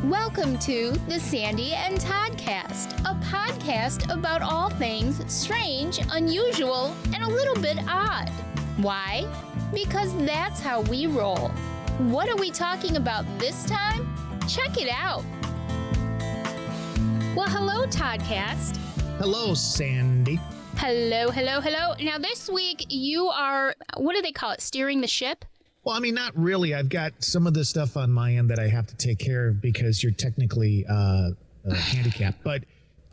Welcome to the Sandy and Toddcast, a podcast about all things strange, unusual, and a little bit odd. Why? Because that's how we roll. What are we talking about this time? Check it out. Well, hello, Toddcast. Hello, Sandy. Hello. Now, this week, you are, what do they call it, steering the ship? Well, I mean, not really. I've got some of the stuff on my end that I have to take care of because you're technically handicapped. But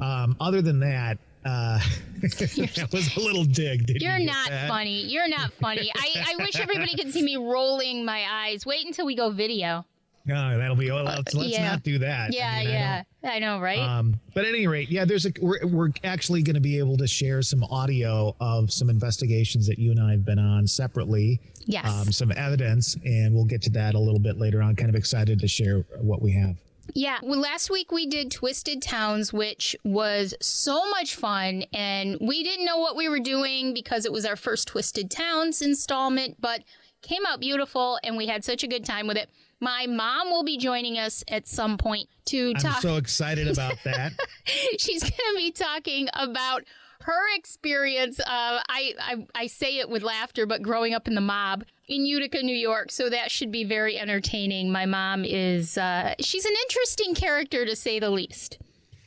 other than that, that was a little dig. You're not funny. You're not funny. I wish everybody could see me rolling my eyes. Wait until we go video. No, that'll be. Let's not do that. Yeah, I know, right? But at any rate, yeah, we're actually going to be able to share some audio of some investigations that you and I have been on separately. Yes. Some evidence, and we'll get to that a little bit later on. Kind of excited to share what we have. Yeah. Well, last week we did Twisted Towns, which was so much fun, and we didn't know what we were doing because it was our first Twisted Towns installment, but came out beautiful, and we had such a good time with it. My mom will be joining us at some point to talk. I'm so excited about that. She's going to be talking about her experience. I say it with laughter, but growing up in the mob in Utica, New York. So that should be very entertaining. My mom is, she's an interesting character to say the least.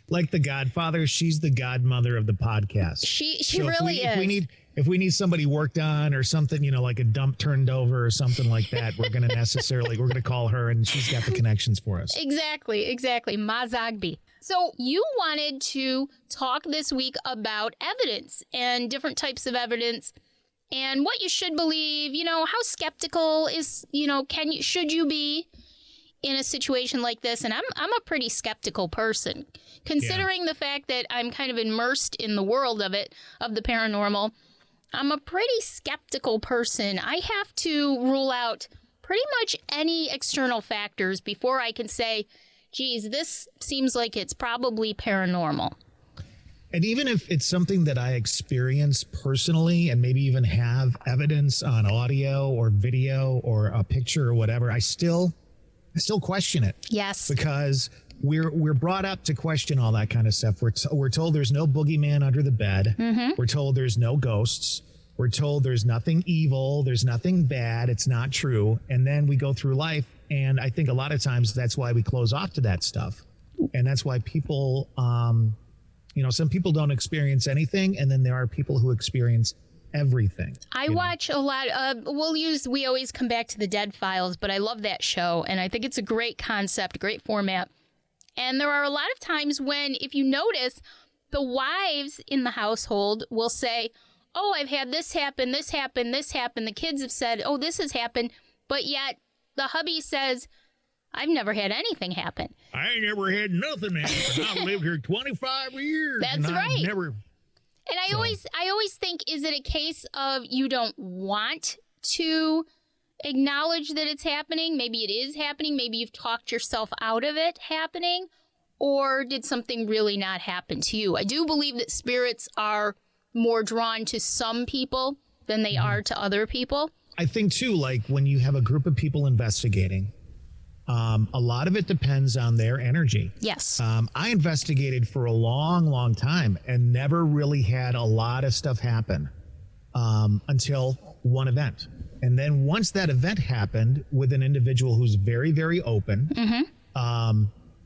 Like the Godfather, she's the godmother of the podcast. She really is. If we need somebody worked on or something, like a dump turned over or something like that, we're going to call her, and she's got the connections for us. Exactly. Ma Zogby. So you wanted to talk this week about evidence and different types of evidence and what you should believe, how skeptical should you be in a situation like this? And I'm a pretty skeptical person, considering the fact that I'm kind of immersed in the world of the paranormal. I'm a pretty skeptical person. I have to rule out pretty much any external factors before I can say, geez, this seems like it's probably paranormal. And even if it's something that I experience personally and maybe even have evidence on audio or video or a picture or whatever, I still question it. Yes. Because we're brought up to question all that kind of stuff. We're told there's no boogeyman under the bed. Mm-hmm. We're told there's no ghosts. We're told there's nothing evil. There's nothing bad. It's not true. And then we go through life. And I think a lot of times that's why we close off to that stuff. And that's why people, some people don't experience anything. And then there are people who experience everything. I watch a lot. We always come back to the Dead Files, but I love that show. And I think it's a great concept, great format. And there are a lot of times when, if you notice, the wives in the household will say, oh, I've had this happen, this happened, this happened. The kids have said, oh, this has happened. But yet the hubby says, I've never had anything happen. I ain't never had nothing happen. I've lived here 25 years. That's right. And I always think, is it a case of you don't want to acknowledge that it's happening? Maybe it is happening. Maybe you've talked yourself out of it happening. Or did something really not happen to you? I do believe that spirits are more drawn to some people than they are to other people. I think, too, like when you have a group of people investigating, a lot of it depends on their energy. Yes. I investigated for a long, long time and never really had a lot of stuff happen until one event. And then once that event happened with an individual who's very, very open,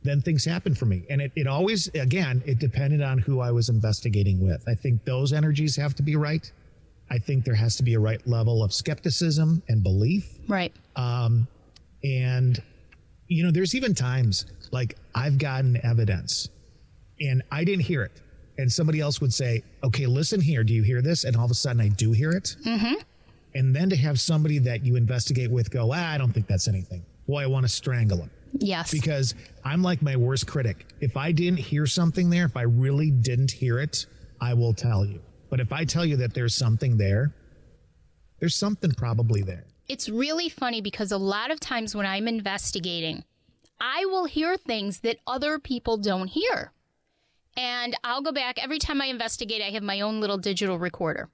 then things happened for me. And it always, again, it depended on who I was investigating with. I think those energies have to be right. I think there has to be a right level of skepticism and belief. Right. And, there's even times like I've gotten evidence and I didn't hear it. And somebody else would say, okay, listen here. Do you hear this? And all of a sudden I do hear it. Mm-hmm. And then to have somebody that you investigate with go, I don't think that's anything. Boy, I want to strangle him. Yes. Because I'm like my worst critic. If I didn't hear something there, if I really didn't hear it, I will tell you. But if I tell you that there's something there, there's something probably there. It's really funny because a lot of times when I'm investigating, I will hear things that other people don't hear. And I'll go back. Every time I investigate, I have my own little digital recorder.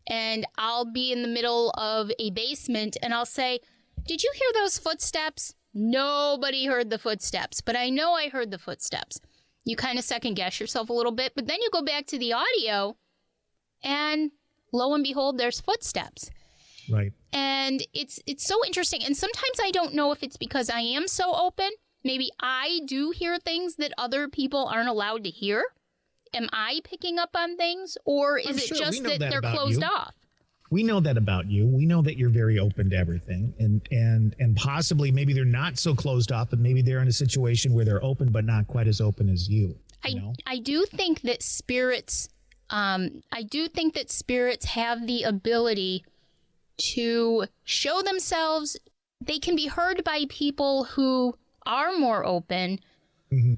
And I'll be in the middle of a basement and I'll say, did you hear those footsteps? nobody heard the footsteps, but I know I heard the footsteps. You kind of second guess yourself a little bit, but then you go back to the audio and lo and behold, there's footsteps. Right. And it's so interesting. And sometimes I don't know if it's because I am so open. Maybe I do hear things that other people aren't allowed to hear. Am I picking up on things, or is it just that they're closed off? We know that about you. We know that you're very open to everything, and possibly maybe they're not so closed off, but maybe they're in a situation where they're open but not quite as open as you. I do think that spirits have the ability to show themselves. They can be heard by people who are more open. Mm-hmm.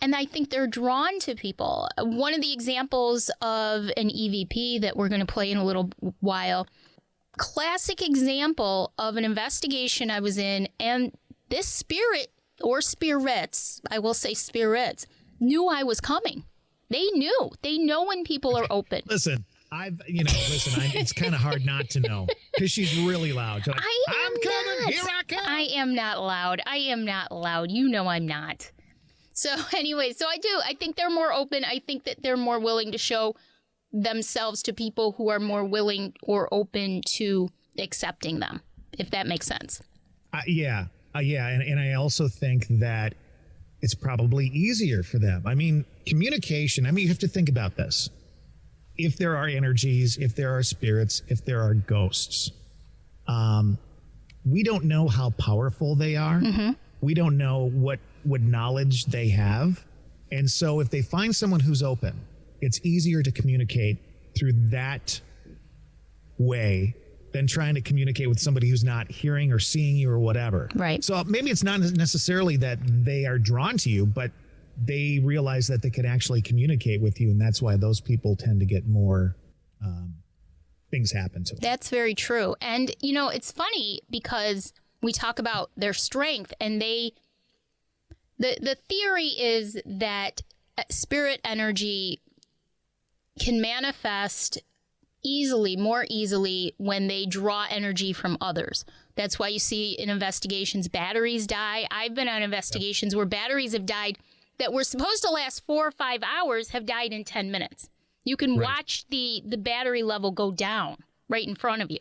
And I think they're drawn to people. One of the examples of an EVP that we're going to play in a little while, classic example of an investigation I was in, and this spirit or spirits, I will say spirits, knew I was coming. They knew. They know when people are open. Listen, it's kind of hard not to know because she's really loud. Like, I'm coming. Here I come. I am not loud. I am not loud. You know I'm not. So anyway, I think they're more open. I think that they're more willing to show themselves to people who are more willing or open to accepting them, if that makes sense. Yeah. And I also think that it's probably easier for them. I mean, communication, you have to think about this. If there are energies, if there are spirits, if there are ghosts, we don't know how powerful they are. Mm-hmm. We don't know what knowledge they have. And so if they find someone who's open, it's easier to communicate through that way than trying to communicate with somebody who's not hearing or seeing you or whatever. Right. So maybe it's not necessarily that they are drawn to you, but they realize that they can actually communicate with you. And that's why those people tend to get more things happen to them. That's very true. And, it's funny because we talk about their strength, and the theory is that spirit energy can manifest more easily when they draw energy from others. That's why you see in investigations, batteries die. I've been on investigations where batteries have died that were supposed to last 4 or 5 hours have died in 10 minutes. You can watch the battery level go down right in front of you.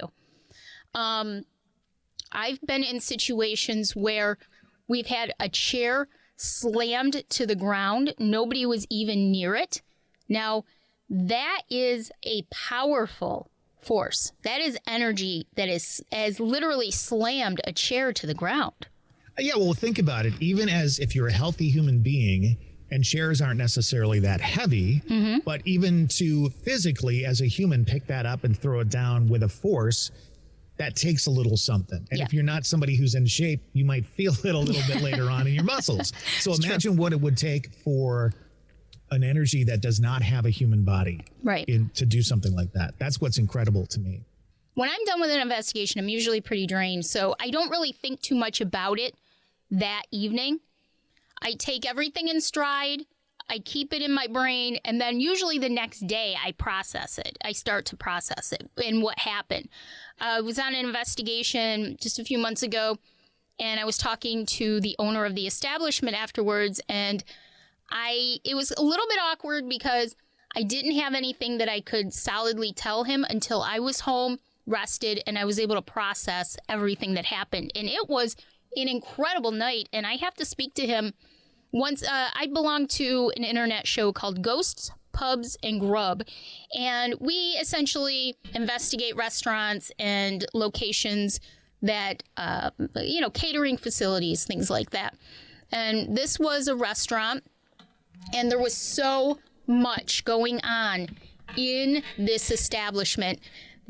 I've been in situations where we've had a chair slammed to the ground. Nobody was even near it. Now, that is a powerful force. That is energy that has literally slammed a chair to the ground. Yeah, well, think about it. Even as if you're a healthy human being, and chairs aren't necessarily that heavy, mm-hmm. but even to physically, as a human, pick that up and throw it down with a force, that takes a little something. And if you're not somebody who's in shape, you might feel it a little bit later on in your muscles. So imagine what it would take for an energy that does not have a human body to do something like that. That's what's incredible to me. When I'm done with an investigation, I'm usually pretty drained, so I don't really think too much about it that evening. I take everything in stride, I keep it in my brain, and then usually the next day I process it. I start to process it and what happened. I was on an investigation just a few months ago, and I was talking to the owner of the establishment afterwards, and it was a little bit awkward because I didn't have anything that I could solidly tell him until I was home, rested, and I was able to process everything that happened. And it was an incredible night, and I have to speak to him once. I belong to an internet show called Ghosts, Pubs, and Grub, and we essentially investigate restaurants and locations that, catering facilities, things like that. And this was a restaurant, and there was so much going on in this establishment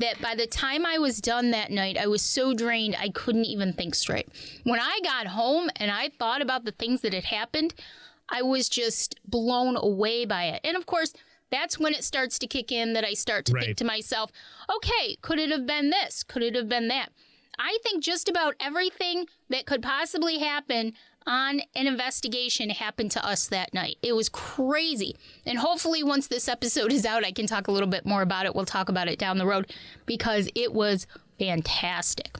that by the time I was done that night, I was so drained I couldn't even think straight. When I got home and I thought about the things that had happened, I was just blown away by it. And of course, that's when it starts to kick in, that I start to think to myself, okay, could it have been this? Could it have been that? I think just about everything that could possibly happen on an investigation happened to us that night. It was crazy. And hopefully once this episode is out, I can talk a little bit more about it. We'll talk about it down the road because it was fantastic.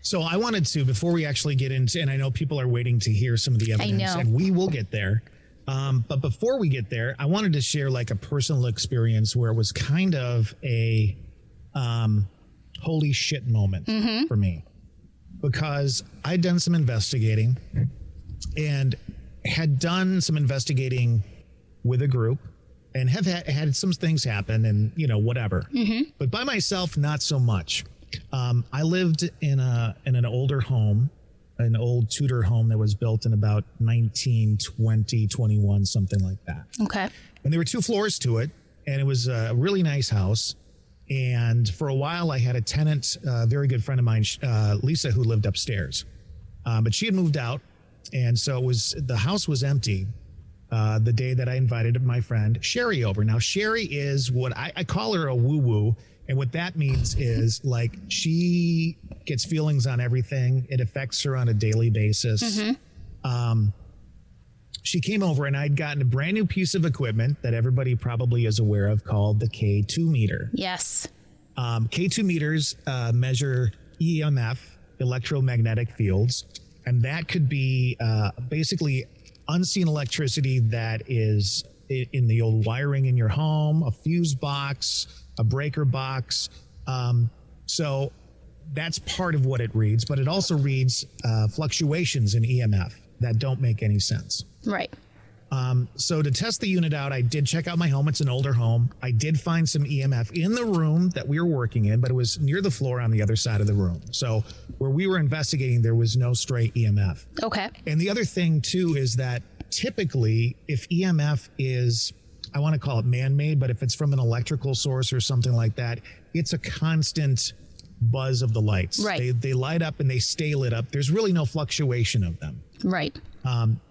So I wanted to, before we actually get into, and I know people are waiting to hear some of the evidence, and we will get there. But before we get there, I wanted to share like a personal experience where it was kind of a holy shit moment for me, because I'd done some investigating and had done some investigating with a group and have had some things happen and, you know, whatever. But by myself, not so much. I lived in an older home, an old Tudor home that was built in about 1920, 21, something like that. Okay. And there were 2 floors to it, and it was a really nice house. And for a while, I had a tenant, a very good friend of mine, Lisa, who lived upstairs. But she had moved out, and so the house was empty the day that I invited my friend Sherry over. Now, Sherry is what I call her a woo-woo. And what that means is like she gets feelings on everything. It affects her on a daily basis. She came over and I'd gotten a brand new piece of equipment that everybody probably is aware of called the K2 meter. Yes. K2 meters measure EMF, electromagnetic fields, and that could be basically unseen electricity that is in the old wiring in your home, a fuse box, a breaker box. So that's part of what it reads, but it also reads fluctuations in EMF that don't make any sense. Right. So to test the unit out, I did check out my home. It's an older home. I did find some EMF in the room that we were working in, but it was near the floor on the other side of the room. So where we were investigating, there was no stray EMF. Okay. And the other thing too is that typically if EMF is, I want to call it man-made, but if it's from an electrical source or something like that, it's a constant buzz of the lights. Right. They light up and they stay lit up. There's really no fluctuation of them. Right.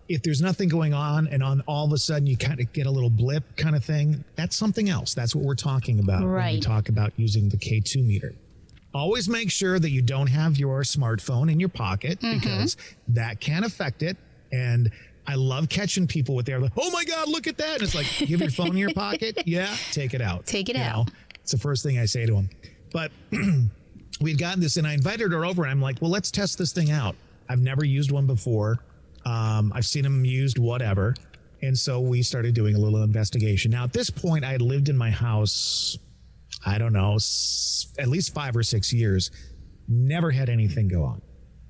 If there's nothing going on and all of a sudden you kind of get a little blip kind of thing, that's something else. That's what we're talking about when we talk about using the K2 meter. Always make sure that you don't have your smartphone in your pocket because that can affect it. And I love catching people with their, like, oh my God, look at that. And it's like, you have your phone in your pocket. Yeah, take it out. Take it out. It's the first thing I say to them. But we'd gotten this and I invited her over and I'm like, well, let's test this thing out. I've never used one before. I've seen them used, whatever. And so we started doing a little investigation. Now, at this point, I had lived in my house, I don't know, at least 5 or 6 years. Never had anything go on.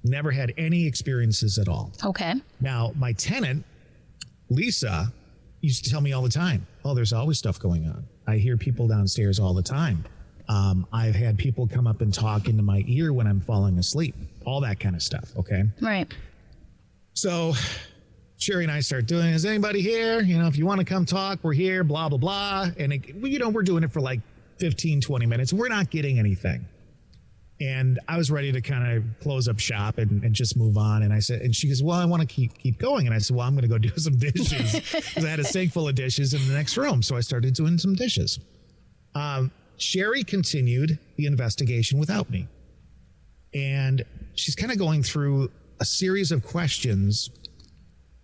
Never had any experiences at all. Okay. Now, my tenant, Lisa, used to tell me all the time, oh, there's always stuff going on. I hear people downstairs all the time. I've had people come up and talk into my ear when I'm falling asleep. All that kind of stuff, okay? Right. So Sherry and I start doing, is anybody here? You know, if you want to come talk, we're here, blah, blah, blah. And, we're doing it for like 15, 20 minutes. We're not getting anything. And I was ready to kind of close up shop and just move on. And I said, and she goes, well, I want to keep going. And I said, well, I'm going to go do some dishes because I had a sink full of dishes in the next room. So I started doing some dishes. Sherry continued the investigation without me. And she's kind of going through a series of questions.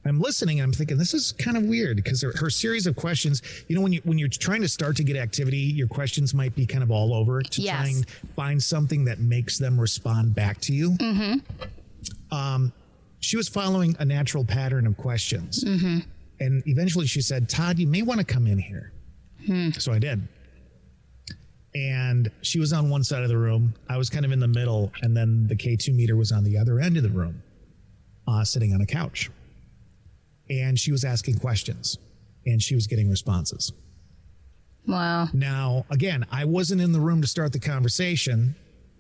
I'm listening and I'm thinking, this is kind of weird because her series of questions, you know, when you're trying to start to get activity, your questions might be kind of all over to try and find something that makes them respond back to you. She was following a natural pattern of questions. And eventually she said, Todd, you may want to come in here. So I did. And she was on one side of the room. I was kind of in the middle. And then the K2 meter was on the other end of the room, sitting on a couch. And she was asking questions and she was getting responses. Wow. Now, again, I wasn't in the room to start the conversation.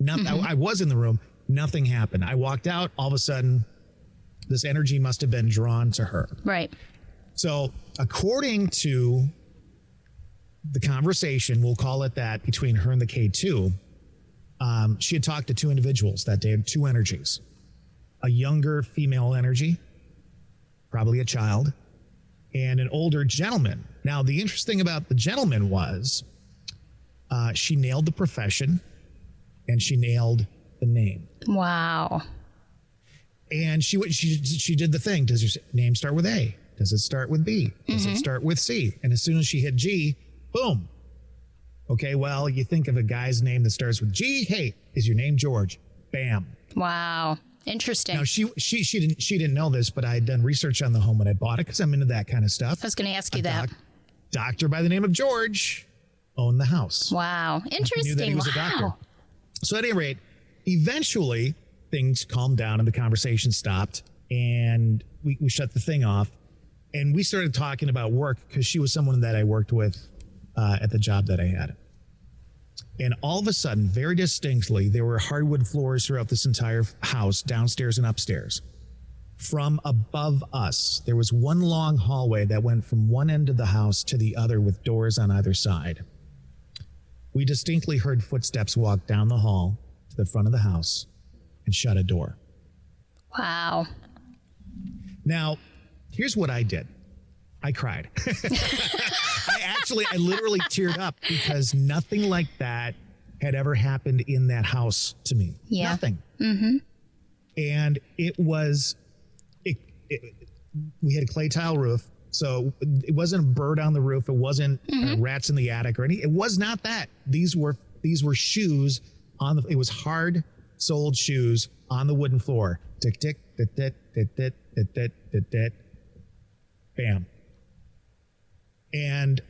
I was in the room. Nothing happened. I walked out. All of a sudden, this energy must have been drawn to her. Right. So according to the conversation, we'll call it that, between her and the K2, she had talked to 2 individuals that day, 2 energies. A younger female energy, probably a child, and an older gentleman. Now, the interesting about the gentleman was she nailed the profession and she nailed the name. Wow. And she did the thing. Does your name start with A? Does it start with B? Does it start with C? And as soon as she hit G, boom. Okay, well, you think of a guy's name that starts with G. Hey, is your name George? bam. Wow. Interesting. Now she didn't know this, but I had done research on the home when I bought it because I'm into that kind of stuff. I was going to ask you that. Doctor by the name of George owned the house. Wow. Interesting. Knew that he was a doctor. So at any rate, eventually things calmed down and the conversation stopped, and we shut the thing off, and we started talking about work because she was someone that I worked with at the job that I had. And all of a sudden, very distinctly, there were hardwood floors throughout this entire house, downstairs and upstairs. From above us, there was one long hallway that went from one end of the house to the other with doors on either side. We distinctly heard footsteps walk down the hall to the front of the house and shut a door. Wow. Now, here's what I did. I cried. I literally teared up because nothing like that had ever happened in that house to me. Yeah. Nothing. Mm-hmm. And we had a clay tile roof. So it wasn't a bird on the roof. It wasn't rats in the attic or anything. It was not that. These were shoes it was hard soled shoes on the wooden floor. Tick, tick, tick, tick, tick, tick, tick, tick, tick, tick. Bam. And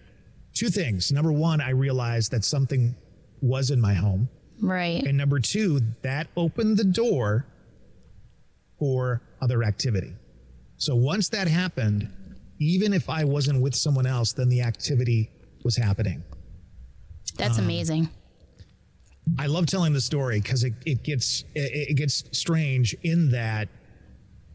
two things. Number one, I realized that something was in my home. Right. And number two, that opened the door for other activity. So once that happened, even if I wasn't with someone else, then the activity was happening. That's amazing. I love telling the story because it gets strange in that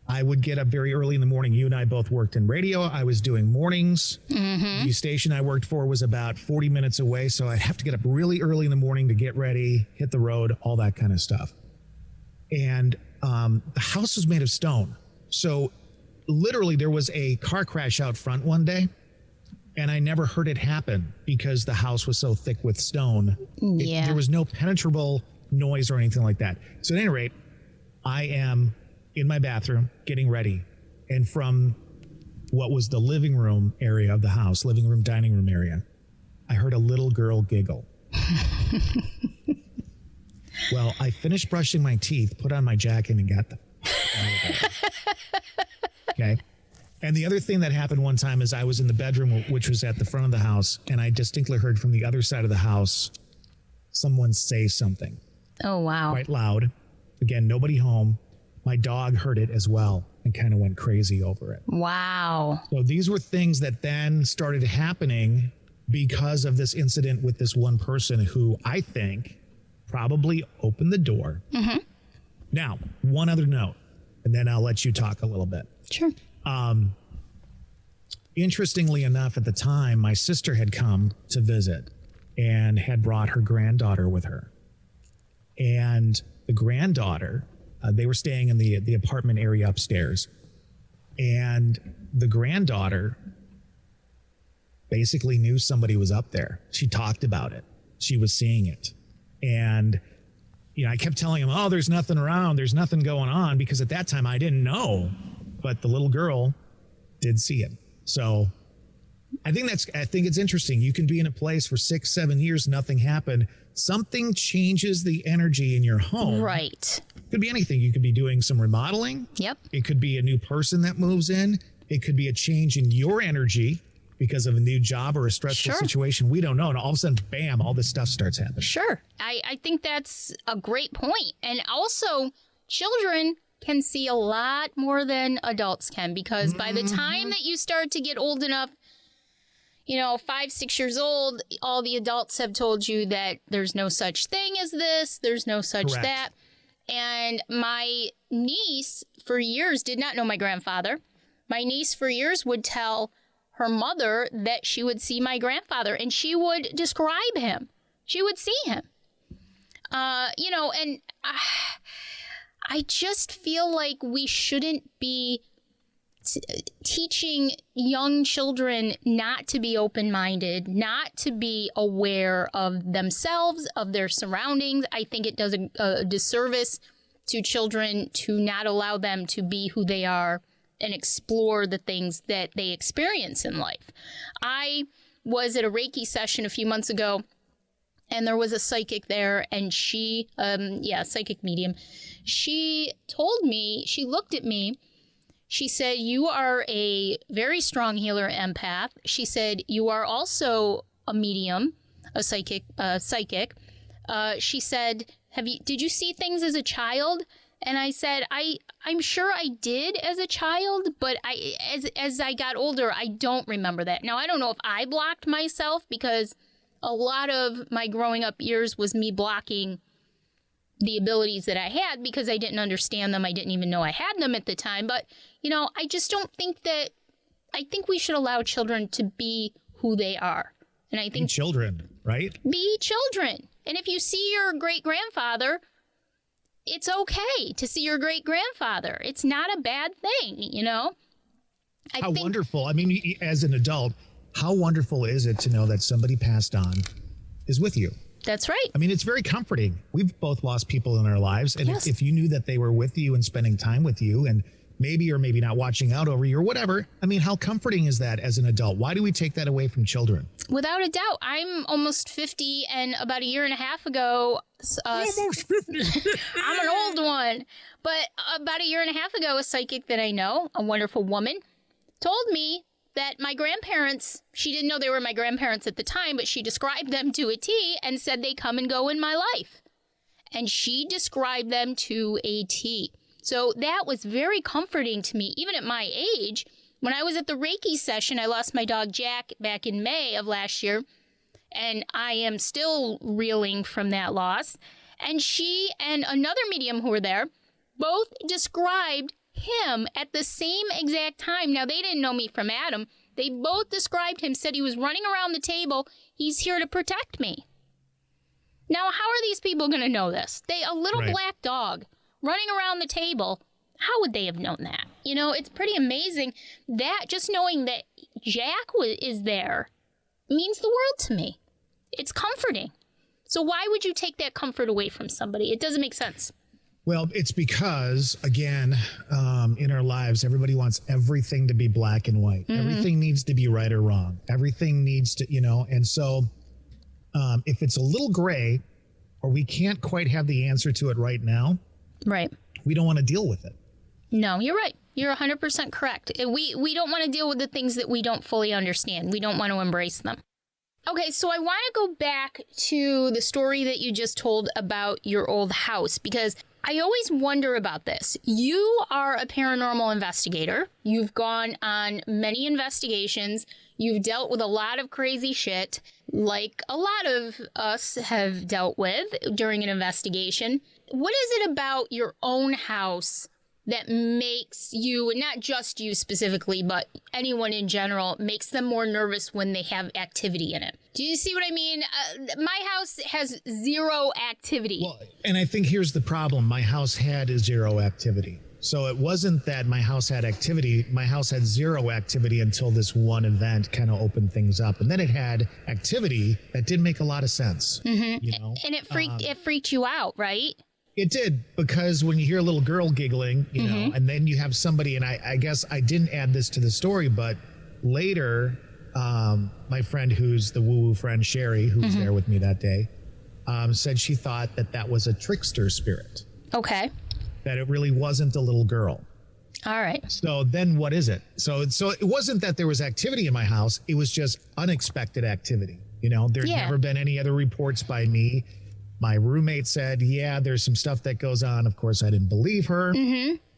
I would get up very early in the morning. You and I both worked in radio. I was doing mornings. Mm-hmm. The station I worked for was about 40 minutes away. So I'd have to get up really early in the morning to get ready, hit the road, all that kind of stuff. And the house was made of stone. So literally there was a car crash out front one day. And I never heard it happen because the house was so thick with stone. Yeah. There was no penetrable noise or anything like that. So at any rate, I am in my bathroom getting ready. And from what was the living room area of the house, living room, dining room area, I heard a little girl giggle. Well, I finished brushing my teeth, put on my jacket, and got the okay. And the other thing that happened one time is I was in the bedroom, which was at the front of the house, and I distinctly heard from the other side of the house someone say something. Oh, wow. Quite loud. Again, nobody home. My dog heard it as well and kind of went crazy over it. Wow. So these were things that then started happening because of this incident with this one person who I think probably opened the door. Mm-hmm. Now, one other note, and then I'll let you talk a little bit. Sure. Interestingly enough, at the time, my sister had come to visit and had brought her granddaughter with her. And the granddaughter, they were staying in the apartment area upstairs. And the granddaughter basically knew somebody was up there. She talked about it. She was seeing it. And, you know, I kept telling him, oh, there's nothing around. There's nothing going on. Because at that time I didn't know. But the little girl did see it. So I think it's interesting. You can be in a place for 6-7 years, nothing happened. Something changes the energy in your home. Right. Could be anything. You could be doing some remodeling. Yep. It could be a new person that moves in. It could be a change in your energy because of a new job or a stressful situation. We don't know. And all of a sudden, bam, all this stuff starts happening. Sure. I think that's a great point. And also, children can see a lot more than adults can, because by the time that you start to get old enough, 5-6 years old, all the adults have told you that there's no such thing as this, there's no such Correct. that. And my niece for years did not know my grandfather. My niece for years would tell her mother that she would see my grandfather and she would describe him. She would see him. And I just feel like we shouldn't be teaching young children not to be open-minded, not to be aware of themselves, of their surroundings. I think it does a disservice to children to not allow them to be who they are and explore the things that they experience in life. I was at a Reiki session a few months ago, and there was a psychic there, and she, psychic medium. She told me, she looked at me. She said, you are a very strong healer empath. She said, you are also a medium, a psychic. She said, did you see things as a child? And I said, I'm sure I did as a child, but as I got older, I don't remember that. Now, I don't know if I blocked myself, because a lot of my growing up years was me blocking the abilities that I had because I didn't understand them. I didn't even know I had them at the time. But, I just don't think that, I think we should allow children to be who they are. And I think be children, right? Be children. And if you see your great grandfather, it's okay to see your great grandfather. It's not a bad thing, How wonderful. I mean, as an adult, how wonderful is it to know that somebody passed on is with you? That's right. I mean, it's very comforting. We've both lost people in our lives. And yes. if you knew that they were with you and spending time with you and maybe or maybe not watching out over you or whatever, I mean, how comforting is that as an adult? Why do we take that away from children? Without a doubt. I'm almost 50, and about a year and a half ago... almost 50. I'm an old one. But about a year and a half ago, a psychic that I know, a wonderful woman, told me that my grandparents, she didn't know they were my grandparents at the time, but she described them to a T and said they come and go in my life. And she described them to a T. So that was very comforting to me, even at my age. When I was at the Reiki session, I lost my dog Jack back in May of last year, and I am still reeling from that loss. And she and another medium who were there both described him at the same exact time. Now, they didn't know me from Adam. They both described him, said he was running around the table. He's here to protect me. Now, how are these people going to know this? A little right. black dog running around the table. How would they have known that? It's pretty amazing that just knowing that Jack is there means the world to me. It's comforting. So why would you take that comfort away from somebody? It doesn't make sense. Well, it's because, again, in our lives, everybody wants everything to be black and white. Mm-hmm. Everything needs to be right or wrong. Everything needs to, and so if it's a little gray or we can't quite have the answer to it right now, right, we don't want to deal with it. No, you're right. You're 100% correct. We don't want to deal with the things that we don't fully understand. We don't want to embrace them. Okay, so I want to go back to the story that you just told about your old house, because I always wonder about this. You are a paranormal investigator. You've gone on many investigations. You've dealt with a lot of crazy shit, like a lot of us have dealt with during an investigation. What is it about your own house that makes you, not just you specifically, but anyone in general, makes them more nervous when they have activity in it? Do you see what I mean? My house has zero activity. Well, and I think here's the problem. My house had zero activity. So it wasn't that my house had activity. My house had zero activity until this one event kind of opened things up. And then it had activity that did make a lot of sense. Mm-hmm. And it freaked you out, right? It did, because when you hear a little girl giggling, know, and then you have somebody, and I guess I didn't add this to the story, but later, my friend who's the woo-woo friend, Sherry, who was there with me that day, said she thought that was a trickster spirit. Okay. That it really wasn't a little girl. All right. So then what is it? So it wasn't that there was activity in my house. It was just unexpected activity. There's never been any other reports by me. My roommate said, yeah, there's some stuff that goes on. Of course, I didn't believe her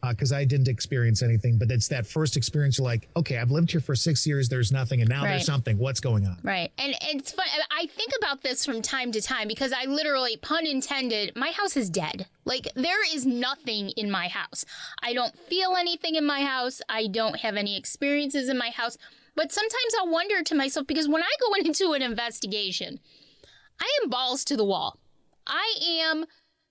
because I didn't experience anything. But it's that first experience. You're like, okay, I've lived here for 6 years. There's nothing. And now there's something. What's going on? Right. And it's fun. I think about this from time to time because I literally, pun intended, my house is dead. Like, there is nothing in my house. I don't feel anything in my house. I don't have any experiences in my house. But sometimes I'll wonder to myself, because when I go into an investigation, I am balls to the wall. I am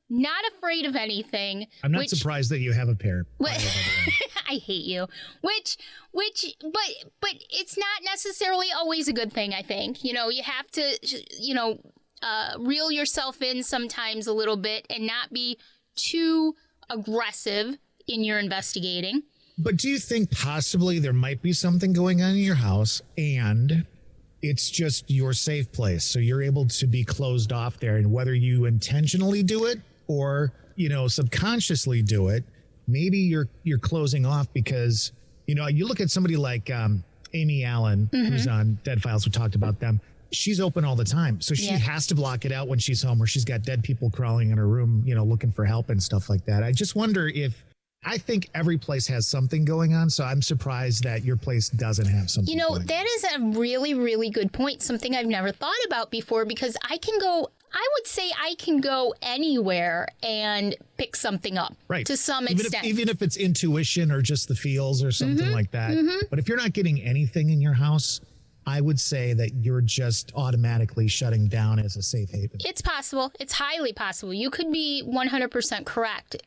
not afraid of anything. I'm not surprised that you have a pair. I hate you. But it's not necessarily always a good thing, I think. You have to, reel yourself in sometimes a little bit and not be too aggressive in your investigating. But do you think possibly there might be something going on in your house and it's just your safe place. So you're able to be closed off there. And whether you intentionally do it or, subconsciously do it, maybe you're closing off because, you look at somebody like Amy Allen, who's on Dead Files. We talked about them. She's open all the time. So she has to block it out when she's home, or she's got dead people crawling in her room, looking for help and stuff like that. I just wonder I think every place has something going on, so I'm surprised that your place doesn't have something going on. That is a really, really good point, something I've never thought about before, because I would say I can go anywhere and pick something up to some extent. Even if it's intuition or just the feels or something like that. But if you're not getting anything in your house, I would say that you're just automatically shutting down as a safe haven. It's possible. It's highly possible. You could be 100% correct.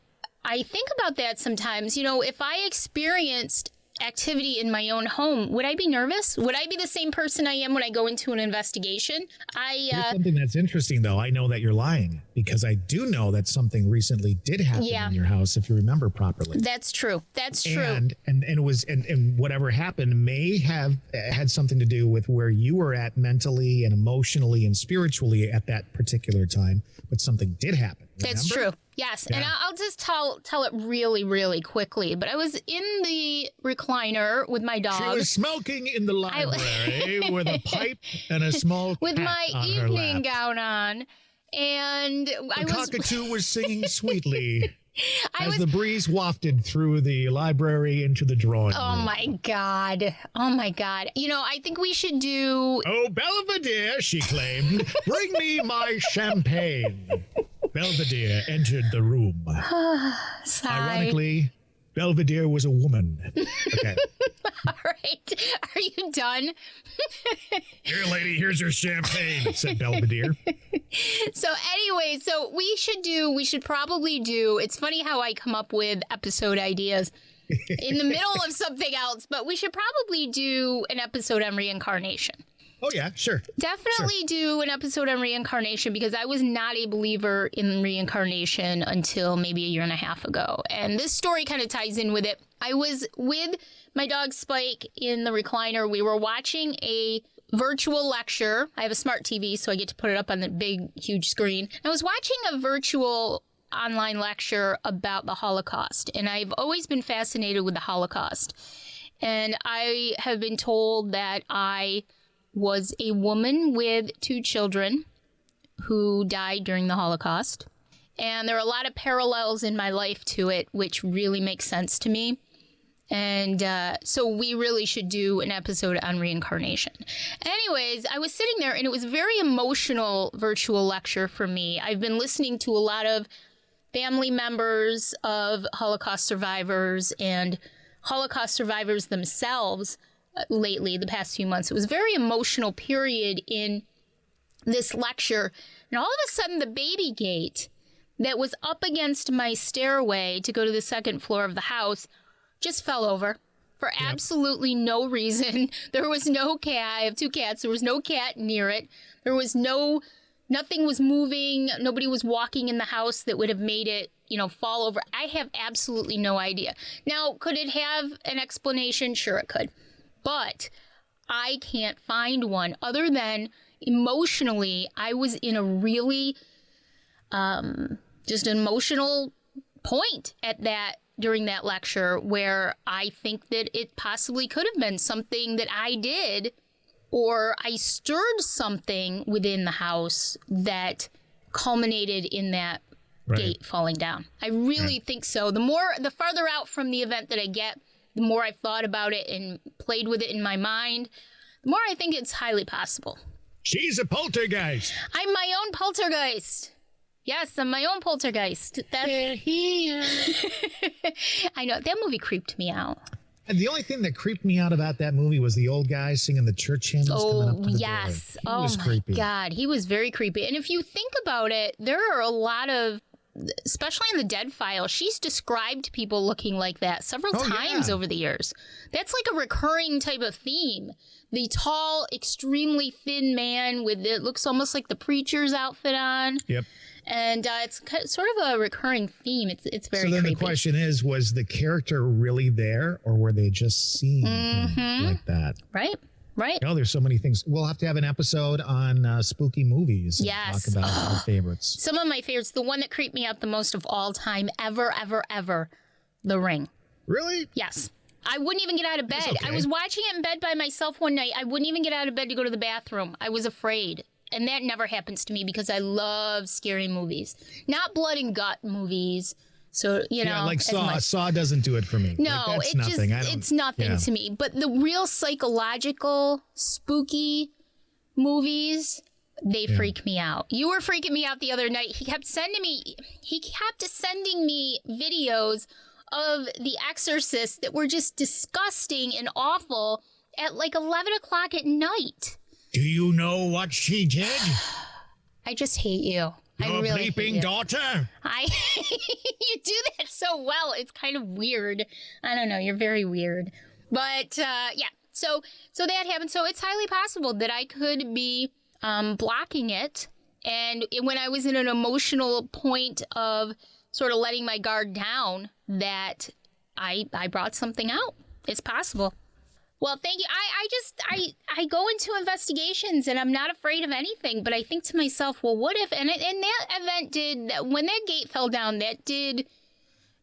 I think about that sometimes. If I experienced activity in my own home, would I be nervous? Would I be the same person I am when I go into an investigation? Here's something that's interesting, though. I know that you're lying because I do know that something recently did happen in your house, if you remember properly. That's true. That's true. And it was and whatever happened may have had something to do with where you were at mentally and emotionally and spiritually at that particular time. But something did happen. Remember? That's true. Yes. Yeah. And I'll just tell it really, really quickly. But I was in the recliner with my dog. She was smoking in the library with a pipe and a small with cat my on evening her lap. gown on. And the cockatoo was singing sweetly as the breeze wafted through the library into the drawing room. Oh, my God. Oh, my God. I think we should do... Oh, Belvedere, she claimed. Bring me my champagne. Belvedere entered the room. Ironically, Belvedere was a woman. Okay. All right. Are you done? Here, lady, here's your champagne, said Belvedere. So anyway, we should probably do, it's funny how I come up with episode ideas in the middle of something else, but we should probably do an episode on reincarnation. Oh, yeah, sure. Definitely do an episode on reincarnation, because I was not a believer in reincarnation until maybe a year and a half ago. And this story kind of ties in with it. I was with my dog Spike in the recliner. We were watching a virtual lecture. I have a smart TV, so I get to put it up on the big, huge screen. I was watching a virtual online lecture about the Holocaust, and I've always been fascinated with the Holocaust. And I have been told that I was a woman with 2 children who died during the Holocaust. And there are a lot of parallels in my life to it, which really makes sense to me. And so we really should do an episode on reincarnation. Anyways, I was sitting there, and it was a very emotional virtual lecture for me. I've been listening to a lot of family members of Holocaust survivors and Holocaust survivors themselves lately, the past few months. It was a very emotional period in this lecture. And all of a sudden, the baby gate that was up against my stairway to go to the second floor of the house just fell over for absolutely no reason. There was no cat. I have 2 cats. There was no cat near it. There was nothing was moving. Nobody was walking in the house that would have made it, fall over. I have absolutely no idea. Now, could it have an explanation? Sure, it could. But I can't find one other than emotionally, I was in a really just an emotional point during that lecture where I think that it possibly could have been something that I did, or I stirred something within the house that culminated in that gate falling down. I really think so. The farther out from the event that I get, the more I've thought about it and played with it in my mind, the more I think it's highly possible. She's a poltergeist. I'm my own poltergeist. Yes, I'm my own poltergeist. They're here. I know. That movie creeped me out. And the only thing that creeped me out about that movie was the old guy singing the church hymns coming up to the door. He was creepy. God, he was very creepy. And if you think about it, there are a lot of, especially in the Dead File, she's described people looking like that several times over the years. That's like a recurring type of theme. The tall, extremely thin man with it looks almost like the preacher's outfit on. Yep. And it's sort of a recurring theme. It's very creepy. So then the question is, was the character really there, or were they just seeing him like that? Right. right? No, there's so many things. We'll have to have an episode on spooky movies. And Yes. talk about our favorites. Some of my favorites, the one that creeped me out the most of all time, ever, The Ring. Really? Yes. I wouldn't even get out of bed. okay. I was watching it in bed by myself one night. I wouldn't even get out of bed to go to the bathroom. I was afraid. And that never happens to me because I love scary movies. Not blood and gut movies. So, Yeah, like as Saw. much- Saw doesn't do it for me. No, Like, that's it nothing. it's nothing to me. But the real psychological, spooky movies, they freak me out. You were freaking me out the other night. He kept sending me videos of The Exorcist that were just disgusting and awful at like 11 o'clock at night. Do you know what she did? I just hate you. I Your really hate bleeping you. daughter? You do that so well. It's kind of weird. I don't know. You're very weird. But yeah. So that happened. So it's highly possible that I could be blocking it. And when I was in an emotional point of sort of letting my guard down, that I brought something out. It's possible. Well, thank you. I go into investigations and I'm not afraid of anything, but I think to myself, well, what if, and that event when that gate fell down,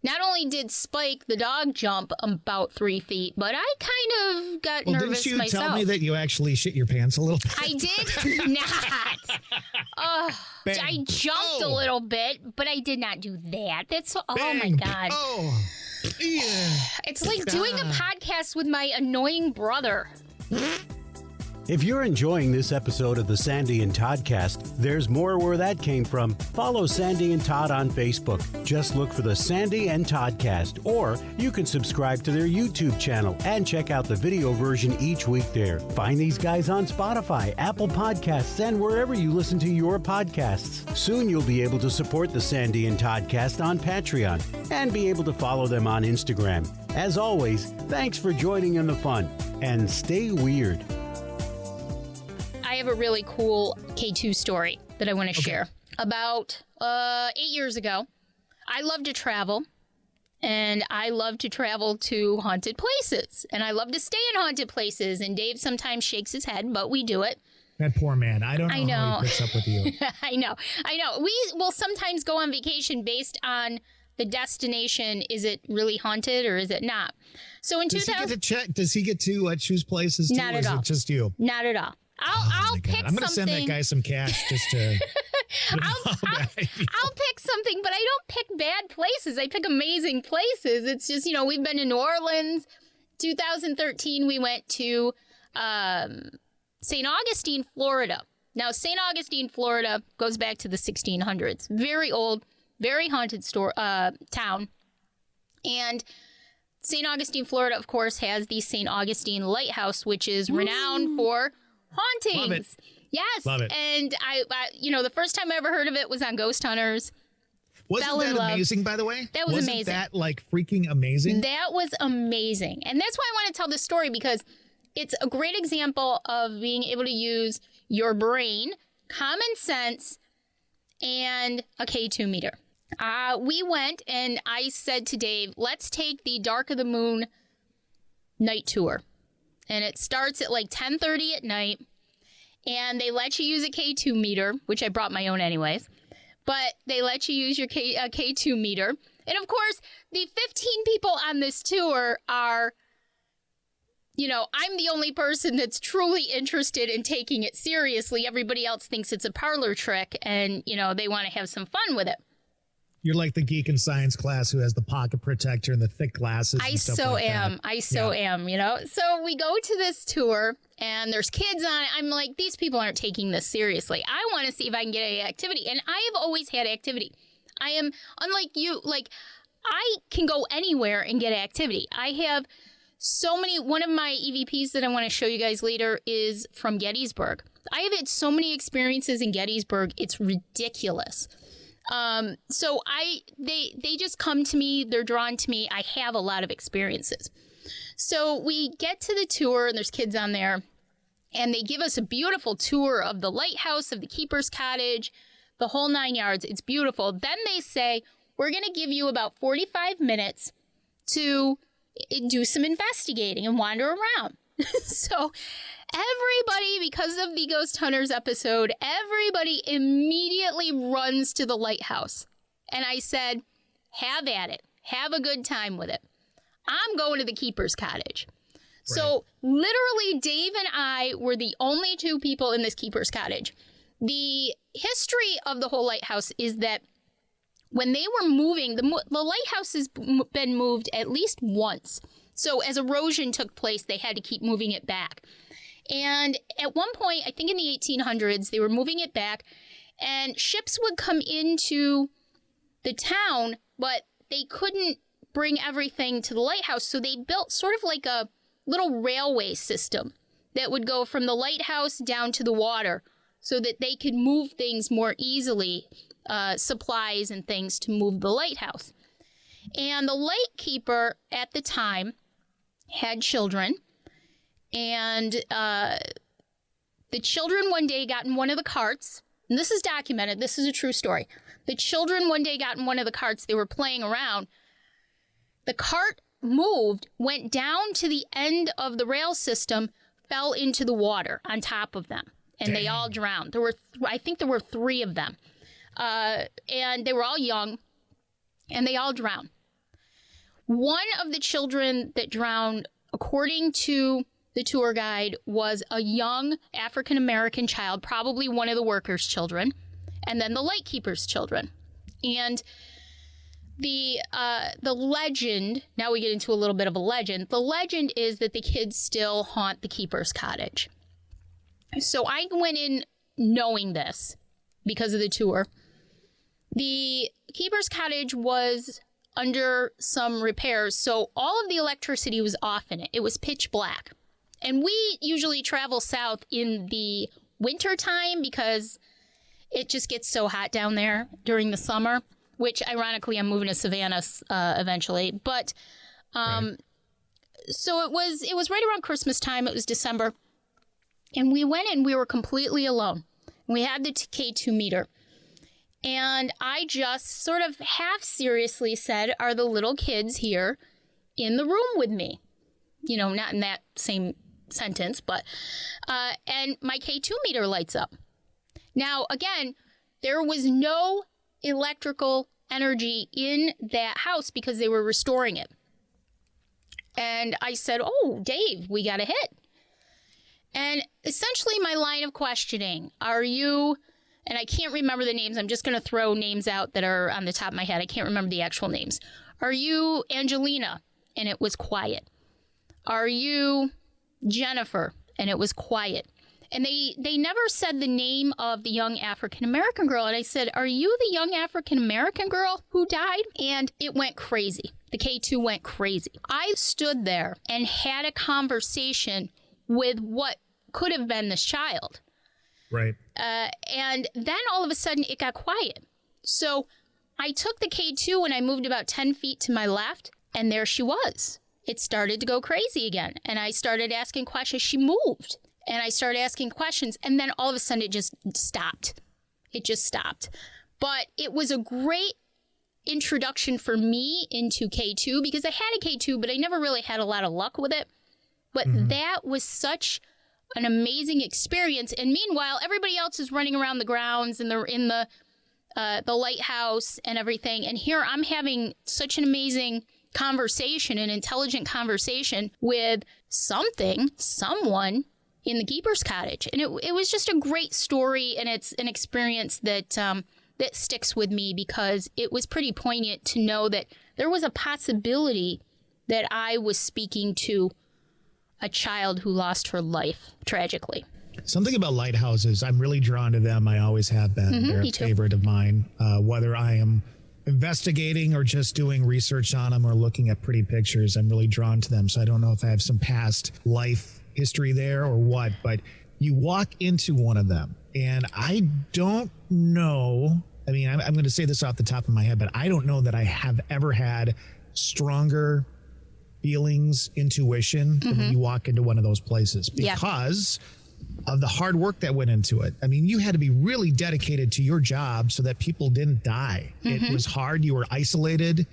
not only did Spike the dog jump about 3 feet, but I kind of got nervous didn't you myself. tell me that you actually shit your pants a little bit? I did not. I jumped a little bit, but I did not do that. Oh my God. Oh, yeah. It's like doing a podcast with my annoying brother. If you're enjoying this episode of the Sandy and Toddcast, there's more where that came from. Follow Sandy and Todd on Facebook. Just look for the Sandy and Toddcast, or you can subscribe to their YouTube channel and check out the video version each week there. Find these guys on Spotify, Apple Podcasts, and wherever you listen to your podcasts. Soon you'll be able to support the Sandy and Toddcast on Patreon and be able to follow them on Instagram. As always, thanks for joining in the fun, and stay weird. I have a really cool K2 story that I want to share. About 8 years ago, I love to travel, and I love to travel to haunted places, and I love to stay in haunted places, and Dave sometimes shakes his head, but we do it. That poor man. I don't know how he picks up with you. I know. We will sometimes go on vacation based on the destination. Is it really haunted or is it not? So in Does 2000, he get to check? Does he get to choose places too? Not or at is all. it just you? not at all. I'll My God. pick I'm going to something. send that guy some cash just to. I'll pick something, but I don't pick bad places. I pick amazing places. It's just, we've been to New Orleans. 2013, we went to St. Augustine, Florida. Now, St. Augustine, Florida goes back to the 1600s. Very old, very haunted town. And St. Augustine, Florida, of course, has the St. Augustine Lighthouse, which is renowned for hauntings. Love it. Yes. Love it. And I the first time I ever heard of it was on Ghost Hunters. Wasn't Fell in that love. amazing, by the way? That was Wasn't amazing. that like freaking amazing? That was amazing. And that's why I want to tell this story, because it's a great example of being able to use your brain, common sense, and a K2 meter. We went and I said to Dave, let's take the Dark of the Moon night tour. And it starts at like 10:30 at night. And they let you use a K2 meter, which I brought my own anyways. But they let you use your K2 meter. And of course, the 15 people on this tour are, I'm the only person that's truly interested in taking it seriously. Everybody else thinks it's a parlor trick and, they want to have some fun with it. You're like the geek in science class who has the pocket protector and the thick glasses. I and stuff so like am. That. I so am, So we go to this tour and there's kids on it. I'm like, these people aren't taking this seriously. I want to see if I can get any activity. And I have always had activity. I am, unlike you, I can go anywhere and get activity. I have so many, one of my EVPs that I want to show you guys later is from Gettysburg. I have had so many experiences in Gettysburg. It's ridiculous. So they just come to me, they're drawn to me. I have a lot of experiences. So we get to the tour and there's kids on there and they give us a beautiful tour of the lighthouse, of the keeper's cottage, the whole 9 yards. It's beautiful. Then they say, we're going to give you about 45 minutes to do some investigating and wander around. So everybody, because of the Ghost Hunters episode, everybody immediately runs to the lighthouse. And I said, have at it. Have a good time with it. I'm going to the keeper's cottage. Right. So literally, Dave and I were the only two people in this keeper's cottage. The history of the whole lighthouse is that when they were moving, the lighthouse has been moved at least once. So as erosion took place, they had to keep moving it back. And at one point, I think in the 1800s, they were moving it back, and ships would come into the town, but they couldn't bring everything to the lighthouse. So they built sort of like a little railway system that would go from the lighthouse down to the water so that they could move things more easily, supplies and things to move the lighthouse. And the lightkeeper at the time had children, and the children one day got in one of the carts, and this is documented, this is a true story. The children one day got in one of the carts, they were playing around. The cart moved, went down to the end of the rail system, fell into the water on top of them, and Dang. They all drowned. There were, I think there were 3 of them, and they were all young, and they all drowned. One of the children that drowned, according to the tour guide, was a young African-American child, probably one of the workers' children, and then the lightkeeper's children. And the legend, now we get into a little bit of a legend, the legend is that the kids still haunt the keeper's cottage. So I went in knowing this because of the tour. The keeper's cottage was under some repairs, so all of the electricity was off in it. It was pitch black. And we usually travel south in the winter time because it just gets so hot down there during the summer, which ironically I'm moving to Savannah eventually. But right. So it was right around Christmas time. It was December. And we went in, we were completely alone. We had the K2 meter. And I just sort of half seriously said, are the little kids here in the room with me? You know, not in that same sentence, but, and my K2 meter lights up. Now, again, there was no electrical energy in that house because they were restoring it. And I said, oh, Dave, we got a hit. And essentially my line of questioning, are you, and I can't remember the names, I'm just going to throw names out that are on the top of my head. I can't remember the actual names. Are you Angelina? And it was quiet. Are you Jennifer? And it was quiet. And they never said the name of the young African-American girl. And I said, are you the young African-American girl who died? And it went crazy. The K2 went crazy. I stood there and had a conversation with what could have been this child. Right. And then all of a sudden it got quiet. So I took the K2 and I moved about 10 feet to my left, and there she was. It started to go crazy again. And I started asking questions. She moved. And I started asking questions. And then all of a sudden it just stopped. It just stopped. But it was a great introduction for me into K2 because I had a K2, but I never really had a lot of luck with it. But that was such an amazing experience. And meanwhile, everybody else is running around the grounds and they're in the lighthouse and everything. And here I'm having such an amazing conversation, an intelligent conversation with someone in the keeper's cottage. And it was just a great story, and it's an experience that that sticks with me because it was pretty poignant to know that there was a possibility that I was speaking to a child who lost her life tragically. Something about lighthouses, I'm really drawn to them. I always have been. They're a favorite of mine, whether I am investigating or just doing research on them or looking at pretty pictures. I'm really drawn to them. So I don't know if I have some past life history there or what, but you walk into one of them and I don't know. I mean, I'm going to say this off the top of my head, but I don't know that I have ever had stronger feelings, intuition when you walk into one of those places because of the hard work that went into it. I mean, you had to be really dedicated to your job so that people didn't die. It was hard. You were isolated.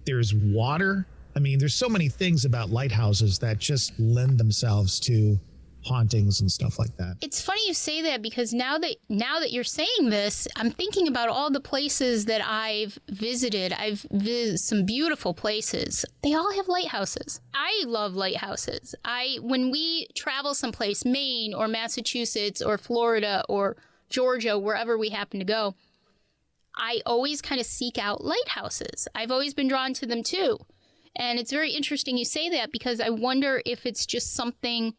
There's water. I mean, there's so many things about lighthouses that just lend themselves to hauntings and stuff like that. It's funny you say that, because now that you're saying this, I'm thinking about all the places that I've visited. I've visited some beautiful places. They all have lighthouses. I love lighthouses. When we travel someplace, Maine or Massachusetts or Florida or Georgia, wherever we happen to go, I always kind of seek out lighthouses. I've always been drawn to them too. And it's very interesting you say that, because I wonder if it's just something.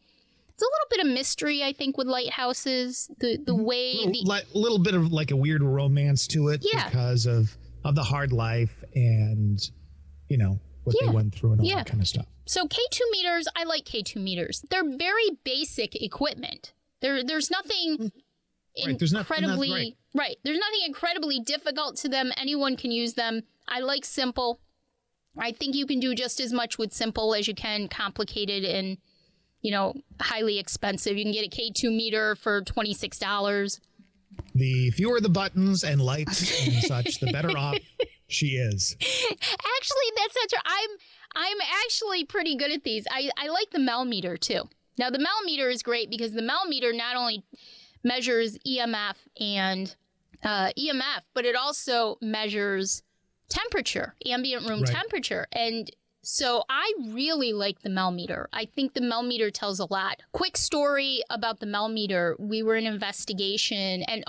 It's a little bit of mystery, I think, with lighthouses. The way a little bit of like a weird romance to it, because of the hard life and what they went through and all that kind of stuff. So K2 meters, I like K2 meters. They're very basic equipment. There's nothing incredibly right. There's nothing incredibly difficult to them. Anyone can use them. I like simple. I think you can do just as much with simple as you can complicated and highly expensive. You can get a K2 meter for $26. The fewer the buttons and lights and such, the better off she is. Actually, that's not true. I'm actually pretty good at these. I like the Mel meter too. Now, the Mel meter is great because the Mel meter not only measures EMF and EMF, but it also measures temperature, ambient room temperature. And so I really like the Mel meter. I think the Mel meter tells a lot. Quick story about the Mel meter. We were in an investigation, and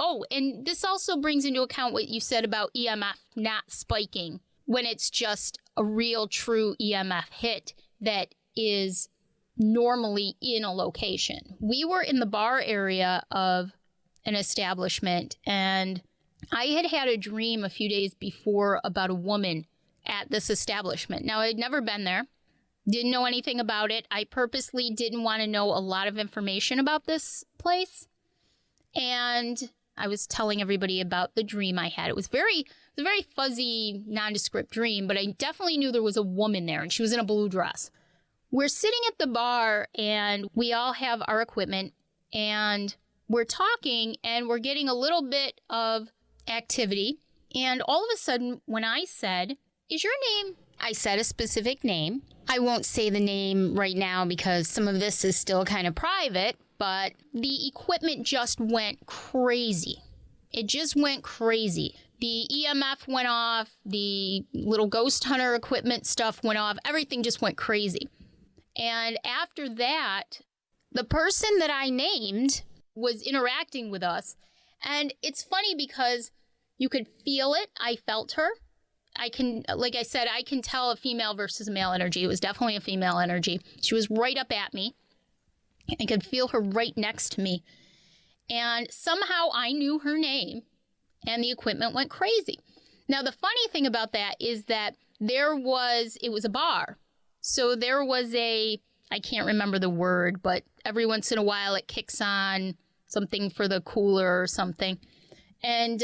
this also brings into account what you said about EMF not spiking when it's just a real true EMF hit that is normally in a location. We were in the bar area of an establishment, and I had a dream a few days before about a woman at this establishment. Now, I'd never been there, didn't know anything about it. I purposely didn't want to know a lot of information about this place. And I was telling everybody about the dream I had. It was a very fuzzy, nondescript dream, but I definitely knew there was a woman there, and she was in a blue dress. We're sitting at the bar, and we all have our equipment, and we're talking, and we're getting a little bit of activity. And all of a sudden, when I said, "Is your name?" I said a specific name. I won't say the name right now because some of this is still kind of private, but the equipment just went crazy. It just went crazy. The EMF went off. The little ghost hunter equipment stuff went off. Everything just went crazy. And after that, the person that I named was interacting with us. And it's funny because you could feel it. I felt her. Like I said, I can tell a female versus a male energy. It was definitely a female energy. She was right up at me. I could feel her right next to me. And somehow I knew her name, and the equipment went crazy. Now, the funny thing about that is that it was a bar. So there was I can't remember the word, but every once in a while it kicks on something for the cooler or something. And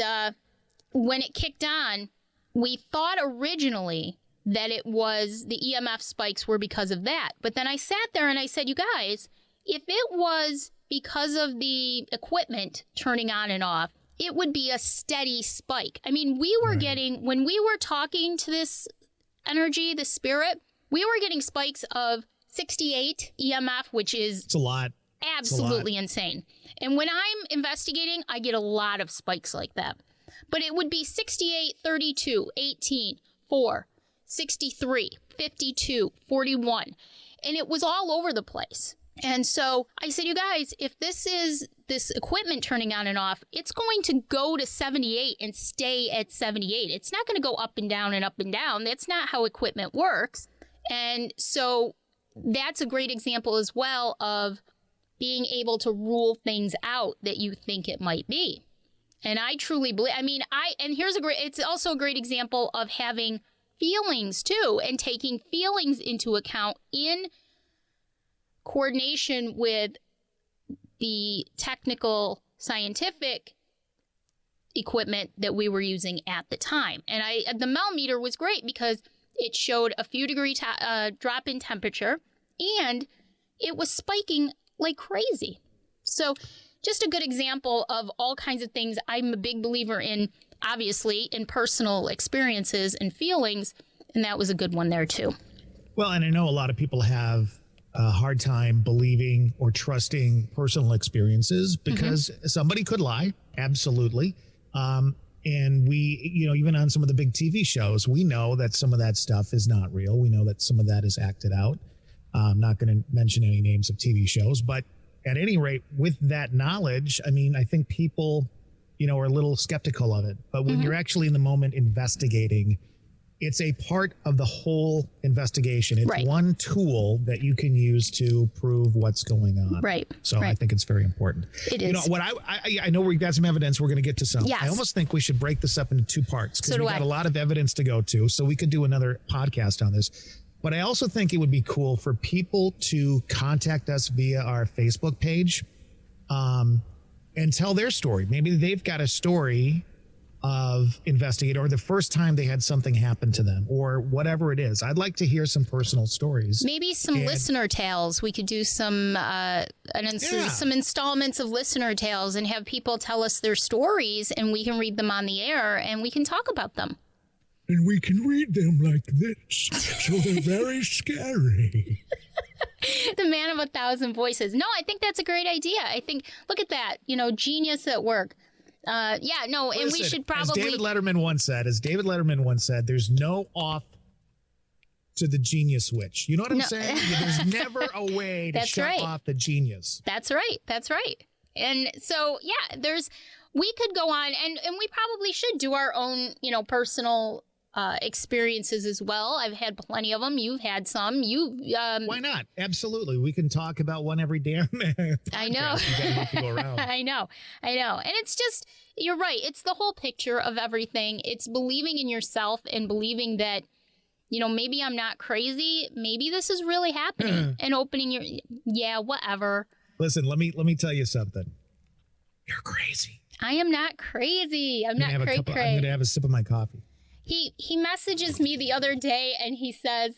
when it kicked on, we thought originally that it was the EMF spikes were because of that. But then I sat there and I said, you guys, if it was because of the equipment turning on and off, it would be a steady spike. I mean, we were getting, when we were talking to this energy, the spirit, we were getting spikes of 68 EMF, which is it's a lot. Absolutely insane. And when I'm investigating, I get a lot of spikes like that. But it would be 68, 32, 18, 4, 63, 52, 41. And it was all over the place. And so I said, you guys, if this is this equipment turning on and off, it's going to go to 78 and stay at 78. It's not going to go up and down and up and down. That's not how equipment works. And so that's a great example as well of being able to rule things out that you think it might be. And I truly believe, it's also a great example of having feelings too, and taking feelings into account in coordination with the technical scientific equipment that we were using at the time. And the Mel meter was great because it showed a few degree drop in temperature, and it was spiking like crazy. So just a good example of all kinds of things. I'm a big believer in, obviously, in personal experiences and feelings, and that was a good one there too. Well, and I know a lot of people have a hard time believing or trusting personal experiences because somebody could lie. Absolutely. And we, even on some of the big TV shows, we know that some of that stuff is not real. We know that some of that is acted out. I'm not going to mention any names of TV shows, but at any rate, with that knowledge, I mean, I think people, are a little skeptical of it. But when you're actually in the moment investigating, it's a part of the whole investigation. It's one tool that you can use to prove what's going on. Right. So I think it's very important. It is. What I know we've got some evidence. We're going to get to some. Yes. I almost think we should break this up into two parts because we've got a lot of evidence to go to. So we could do another podcast on this. But I also think it would be cool for people to contact us via our Facebook page and tell their story. Maybe they've got a story of investigate or the first time they had something happen to them or whatever it is. I'd like to hear some personal stories. Maybe some listener tales. We could do some some installments of listener tales and have people tell us their stories and we can read them on the air and we can talk about them. And we can read them like this. So they're very scary. The man of 1,000 voices. No, I think that's a great idea. I think, look at that, genius at work. And we should probably. As David Letterman once said, there's no off to the genius switch. You know what I'm saying? There's never a way to shut off the genius. That's right. And so, we could go on and we probably should do our own, personal experiences as well. I've had plenty of them. You've had some. Why not? Absolutely. We can talk about one every damn I know. Go around. I know. And it's just, you're right. It's the whole picture of everything. It's believing in yourself and believing that, maybe I'm not crazy. Maybe this is really happening and opening your, whatever. Listen, let me tell you something. You're crazy. I am not crazy. I'm not crazy. I'm going to have a sip of my coffee. He messages me the other day and he says,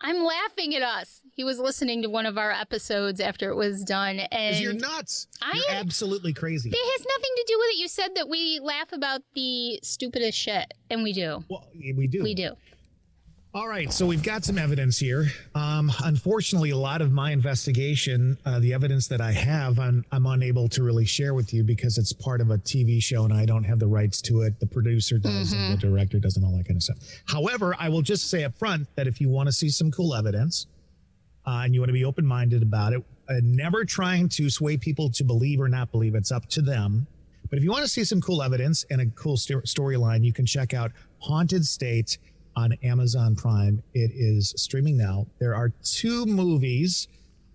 I'm laughing at us. He was listening to one of our episodes after it was done. And you're nuts. You're absolutely crazy. It has nothing to do with it. You said that we laugh about the stupidest shit. And we do. Well, we do. We do. All right, so we've got some evidence here. Unfortunately, a lot of my investigation, the evidence that I have, I'm unable to really share with you because it's part of a TV show and I don't have the rights to it. The producer does and the director does and all that kind of stuff. However, I will just say up front that if you want to see some cool evidence and you want to be open-minded about it, never trying to sway people to believe or not believe, it's up to them. But if you want to see some cool evidence and a cool storyline, you can check out Haunted State on Amazon Prime. It is streaming now. There are 2 movies,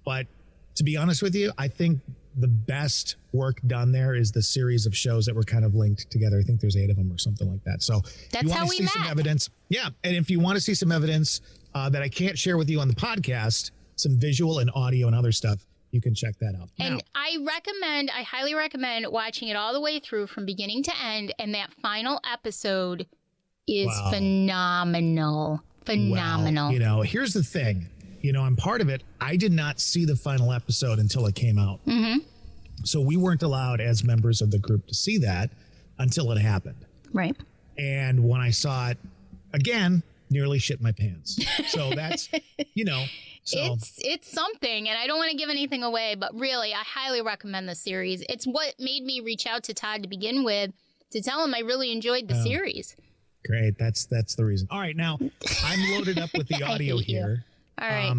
but to be honest with you, I think the best work done there is the series of shows that were kind of linked together. I think there's 8 of them or something like that. So that's how we met. Some evidence. Yeah. And if you want to see some evidence that I can't share with you on the podcast, some visual and audio and other stuff, you can check that out. And I highly recommend watching it all the way through from beginning to end. And that final episode is phenomenal. Well, here's the thing. I'm part of it. I did not see the final episode until it came out. So we weren't allowed as members of the group to see that until it happened. Right. And when I saw it again, nearly shit my pants. So that's, So. It's something, and I don't want to give anything away, but really, I highly recommend the series. It's what made me reach out to Todd to begin with to tell him I really enjoyed the series. Great. That's the reason. All right. Now, I'm loaded up with the audio here. All right.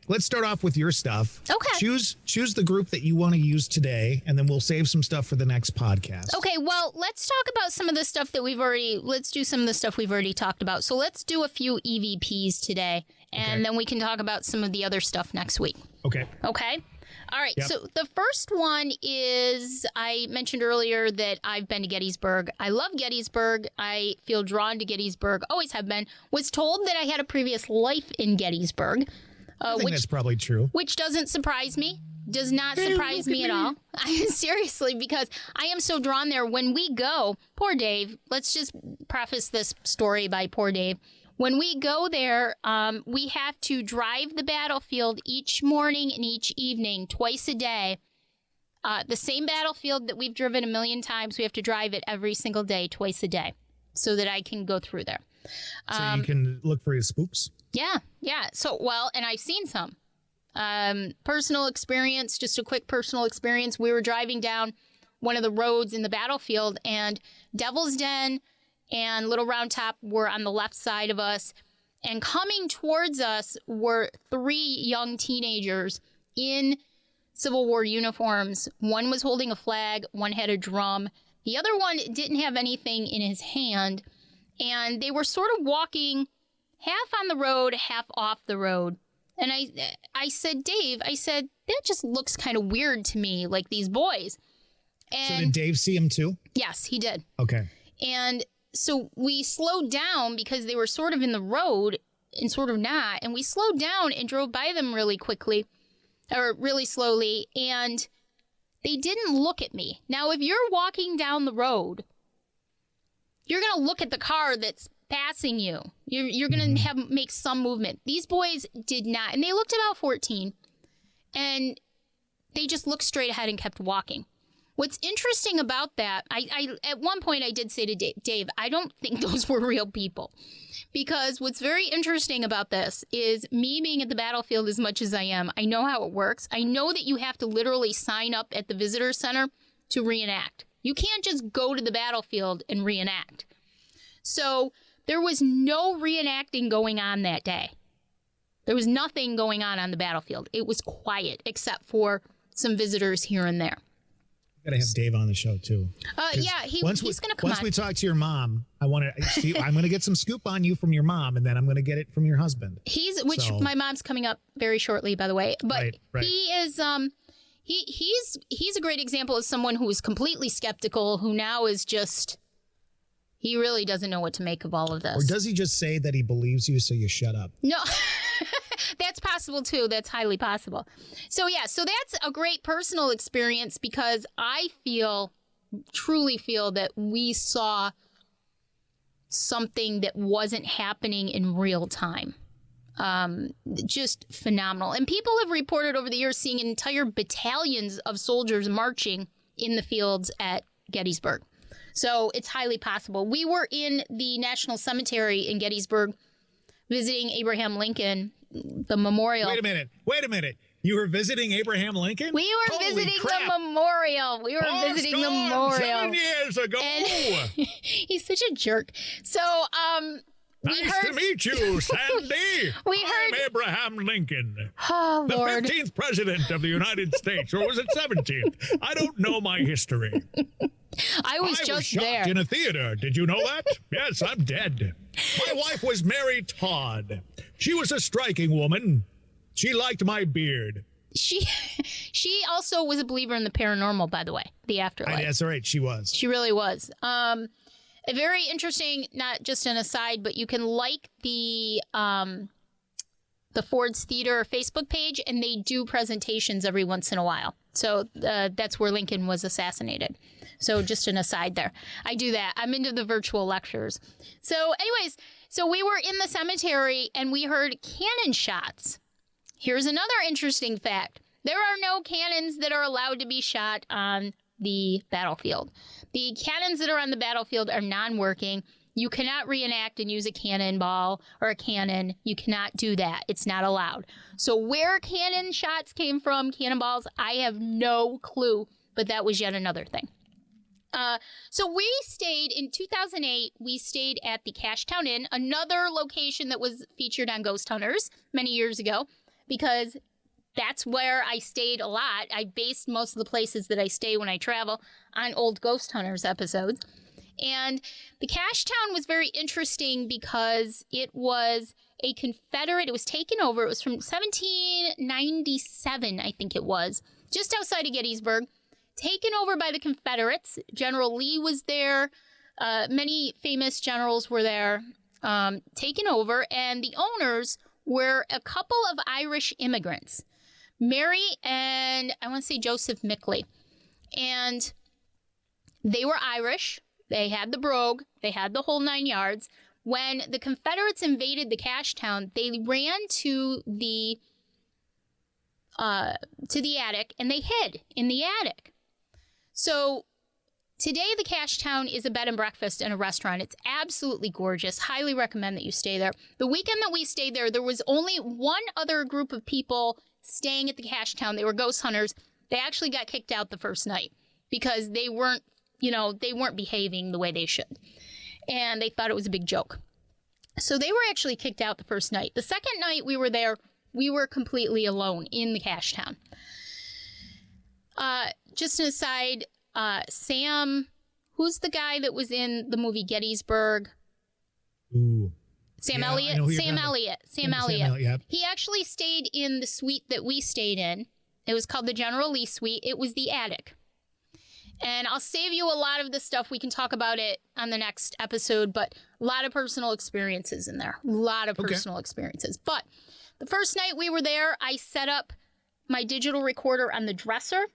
Let's start off with your stuff. Okay. Choose the group that you want to use today, and then we'll save some stuff for the next podcast. Okay. Well, let's talk about some of the stuff that let's do some of the stuff we've already talked about. So let's do a few EVPs today, and then we can talk about some of the other stuff next week. Okay. Okay. All right. Yep. So the first one is, I mentioned earlier that I've been to Gettysburg. I love Gettysburg. I feel drawn to Gettysburg. Always have been. Was told that I had a previous life in Gettysburg. I think that's probably true. Which doesn't surprise me. Does not surprise me at all. Seriously, because I am so drawn there. When we go, poor Dave, let's just preface this story by poor Dave. When we go there, we have to drive the battlefield each morning and each evening, twice a day. The same battlefield that we've driven 1 million times, we have to drive it every single day, twice a day, so that I can go through there. So you can look for his spooks? Yeah. So, well, and I've seen some. Personal experience, just a quick personal experience. We were driving down one of the roads in the battlefield, and Devil's Den and Little Round Top were on the left side of us. And coming towards us were 3 young teenagers in Civil War uniforms. One was holding a flag, one had a drum. The other one didn't have anything in his hand. And they were sort of walking half on the road, half off the road. And I said, Dave, that just looks kind of weird to me, like these boys. And so did Dave see him too? Yes, he did. Okay. And so we slowed down because they were sort of in the road and sort of not. And we slowed down and drove by them really quickly, or really slowly. And they didn't look at me. Now, if you're walking down the road, you're going to look at the car that's passing you. You're going to make some movement. These boys did not. And they looked about 14. And they just looked straight ahead and kept walking. What's interesting about that, I at one point I did say to Dave, I don't think those were real people. Because what's very interesting about this is me being at the battlefield as much as I am, I know how it works. I know that you have to literally sign up at the visitor center to reenact. You can't just go to the battlefield and reenact. So there was no reenacting going on that day. There was nothing going on the battlefield. It was quiet, except for some visitors here and there. Got to have Dave on the show too. Yeah, he's going to come on. Once we talk to your mom, I'm going to get some scoop on you from your mom, and then I'm going to get it from your husband. My mom's coming up very shortly, by the way. But right. He is he's a great example of someone who was completely skeptical, who now is just, he really doesn't know what to make of all of this. Or does he just say that he believes you, so you shut up? No. That's possible too. That's highly possible. So that's a great personal experience because I truly feel that we saw something that wasn't happening in real time. Just phenomenal. And people have reported over the years seeing entire battalions of soldiers marching in the fields at Gettysburg. So it's highly possible. We were in the National Cemetery in Gettysburg visiting Abraham Lincoln, the memorial. Wait a minute. You were visiting Abraham Lincoln? We were visiting the memorial. 7 years ago. And he's such a jerk. So, nice to meet you, Sandy. I'm Abraham Lincoln. Oh, Lord. The 15th president of the United States. Or was it 17th? I don't know my history. I was just there. In a theater. Did you know that? Yes, I'm dead. My wife was Mary Todd. She was a striking woman. She liked my beard. She also was a believer in the paranormal, by the way, the afterlife. That's right. She was. She really was. A very interesting, not just an aside, but you can like the Ford's Theater Facebook page, and they do presentations every once in a while. So that's where Lincoln was assassinated. So just an aside there. I do that. I'm into the virtual lectures. So anyways, so we were in the cemetery and we heard cannon shots. Here's another interesting fact. There are no cannons that are allowed to be shot on the battlefield. The cannons that are on the battlefield are non-working. You cannot reenact and use a cannonball or a cannon. You cannot do that. It's not allowed. So where cannon shots came from, cannonballs, I have no clue, but that was yet another thing. So we stayed in 2008. We stayed at the Cashtown Inn, another location that was featured on Ghost Hunters many years ago, because that's where I stayed a lot. I based most of the places that I stay when I travel on old Ghost Hunters episodes. And the Cashtown was very interesting because it was a Confederate. It was taken over. It was from 1797, I think it was, just outside of Gettysburg. Taken over by the Confederates. General Lee was there. Many famous generals were there. Taken over. And the owners were a couple of Irish immigrants. Mary and I want to say Joseph Mickley. And they were Irish. They had the brogue. They had the whole 9 yards. When the Confederates invaded the Cashtown, they ran to the attic and they hid in the attic. So Today, the Cash Town is a bed and breakfast and a restaurant. It's absolutely gorgeous. Highly recommend that you stay there. The weekend that we stayed there, there was only one other group of people staying at the Cash Town. They were ghost hunters. They actually got kicked out the first night because they weren't behaving the way they should. And they thought it was a big joke. So they were actually kicked out the first night. The second night we were there, we were completely alone in the Cash Town. Just an aside, Sam, who's the guy that was in the movie Gettysburg? Ooh. Sam Yeah, Elliott. I know who you're Sam talking about. Elliott. Sam Sam Elliott. Elliott, yep. He actually stayed in the suite that we stayed in. It was called the General Lee Suite. It was the attic. And I'll save you a lot of the stuff. We can talk about it on the next episode, but a lot of personal experiences in there. A lot of personal experiences. But the first night we were there, I set up my digital recorder on the dresser.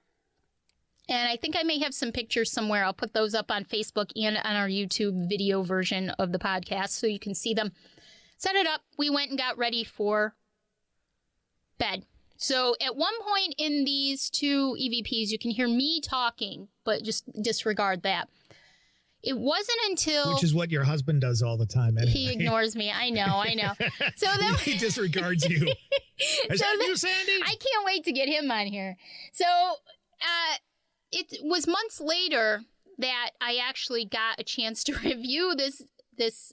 And I think I may have some pictures somewhere. I'll put those up on Facebook and on our YouTube video version of the podcast so you can see them. Set it up. We went and got ready for bed. So at one point in these two EVPs, you can hear me talking, but just disregard that. It wasn't until... Which is what your husband does all the time anyway. He ignores me. I know. So then... He disregards you. Is that you, Sandy? I can't wait to get him on here. So it was months later that I actually got a chance to review this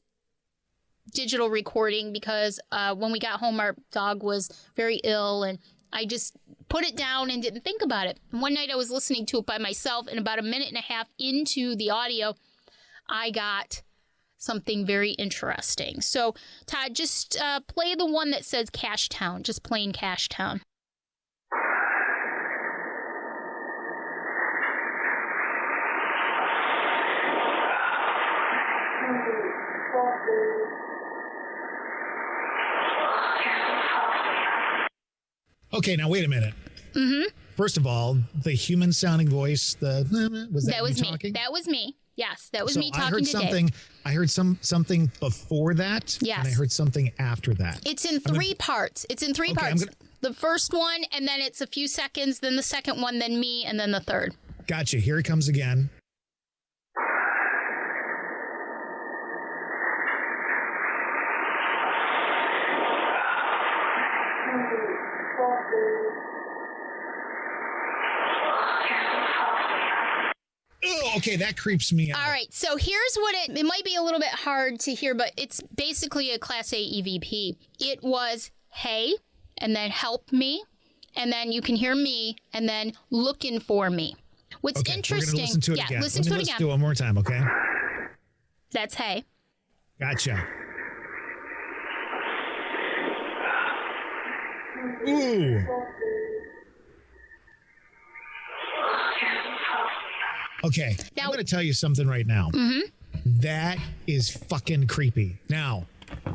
digital recording because when we got home, our dog was very ill and I just put it down and didn't think about it. And one night I was listening to it by myself, and about a minute and a half into the audio, I got something very interesting. So, Todd, just play the one that says Cash Town, just plain Cash Town. Okay, now wait a minute. Mm-hmm. First of all, the human-sounding voice, was that was you me. talking? That was me. Yes, that was So me talking I heard to something. Dave. I heard something before that. Yes. And I heard something after that. It's in three parts. It's in three Okay, parts. I'm gonna- The first one, and then it's a few seconds, then the second one, then me, and then the third. Gotcha. Here it comes again. Oh, okay, that creeps me out. All right, so here's what it might be a little bit hard to hear, but it's basically a Class A EVP. It was, hey, and then help me, and then you can hear me, and then looking for me. What's Okay, interesting... We're gonna listen to it again. Listen to it Let's again. do it one more time, okay? That's hey. Gotcha. Ooh. Okay, Now- I'm going to tell you something right now. Mm-hmm. That is fucking creepy. Now,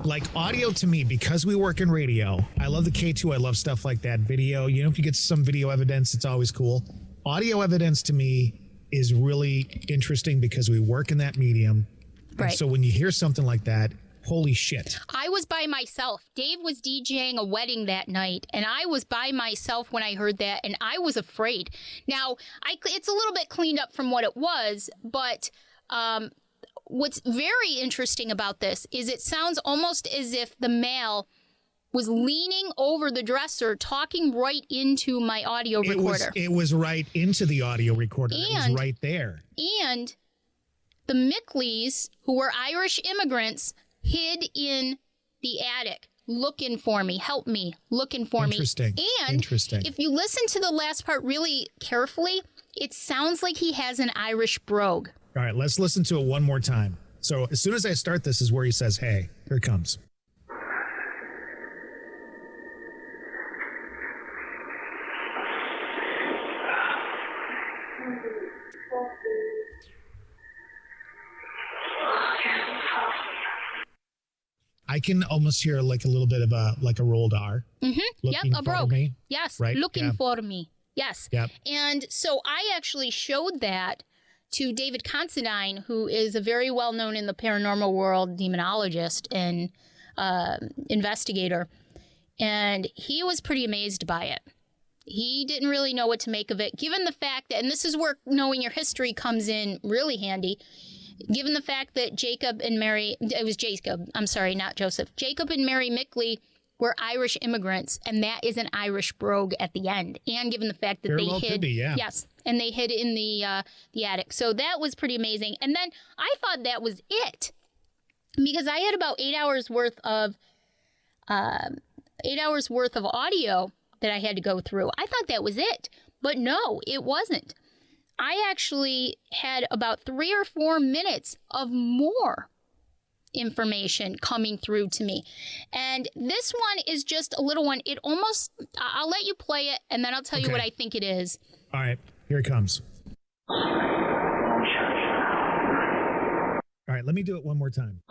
like audio to me, because we work in radio, I love the K2. I love stuff like that. Video, you know, if you get some video evidence, it's always cool. Audio evidence to me is really interesting because we work in that medium. And Right. so when you hear something like that, holy shit. I was by myself. Dave was DJing a wedding that night, and I was by myself when I heard that, and I was afraid. Now, it's a little bit cleaned up from what it was, but what's very interesting about this is it sounds almost as if the male was leaning over the dresser, talking right into my audio recorder. It was right into the audio recorder. It was And- right there. And the Mickleys, who were Irish immigrants, hid in the attic, looking for me, help me, looking for me. Interesting. And Interesting. if you listen to the last part really carefully, it sounds like he has an Irish brogue. All right, let's listen to it one more time. So as soon as I start, this is where he says, hey, here it comes. I can almost hear like a little bit of a rolled R. Mm-hmm. Yep, Looking a for brogue. me. Yes, Right, looking yeah. for me. Yes. Yep. And so I actually showed that to David Considine, who is a very well-known in the paranormal world demonologist and investigator. And he was pretty amazed by it. He didn't really know what to make of it, given the fact that, and this is where knowing your history comes in really handy, given the fact that Jacob and Mary, it was Jacob, I'm sorry, not Joseph, Jacob and Mary Mickley were Irish immigrants, and that is an Irish brogue at the end. And given the fact that Very they well hid, could be, yeah. yes, and they hid in the attic. So that was pretty amazing. And then I thought that was it, because I had about 8 hours worth of 8 hours worth of audio that I had to go through. I thought that was it, but no, it wasn't. I actually had about 3 or 4 minutes of more information coming through to me. And this one is just a little one. It almost, I'll let you play it and then I'll tell you what I think it is. All right, here it comes. All right, let me do it one more time.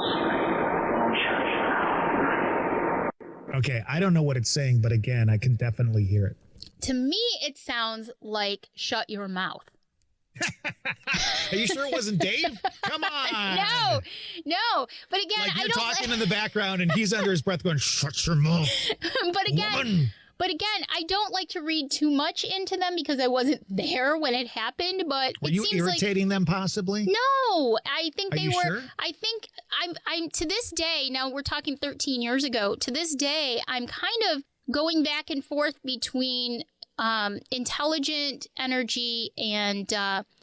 Okay, I don't know what it's saying, but again, I can definitely hear it. To me, it sounds like shut your mouth. Are you sure it wasn't Dave? Come on. No. But again, like I you're don't talking in the background and he's under his breath going, shut your mouth. But again, woman. But again, I don't like to read too much into them because I wasn't there when it happened. But were it you seems irritating them possibly? No, I think Are they you were. Sure? I think I'm to this day. Now we're talking 13 years ago. To this day, I'm kind of going back and forth between intelligent energy and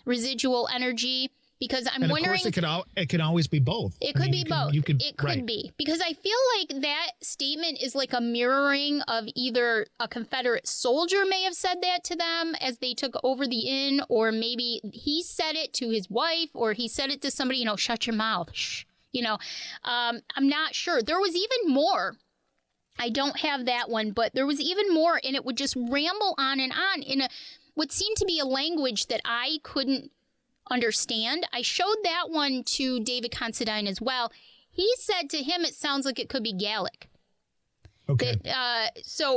residual energy. Because I'm and wondering, of course, it can always be both. It could be both. It could right. be. Because I feel like that statement is like a mirroring of either a Confederate soldier may have said that to them as they took over the inn, or maybe he said it to his wife, or he said it to somebody, shut your mouth. Shh. I'm not sure. There was even more. I don't have that one, but there was even more, and it would just ramble on in what seemed to be a language that I couldn't understand. I showed that one to David Considine as well. He said to him it sounds like it could be Gaelic. Okay.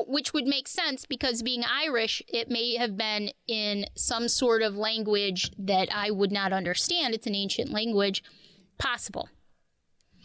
Which would make sense because being Irish, it may have been in some sort of language that I would not understand. It's an ancient language. Possible.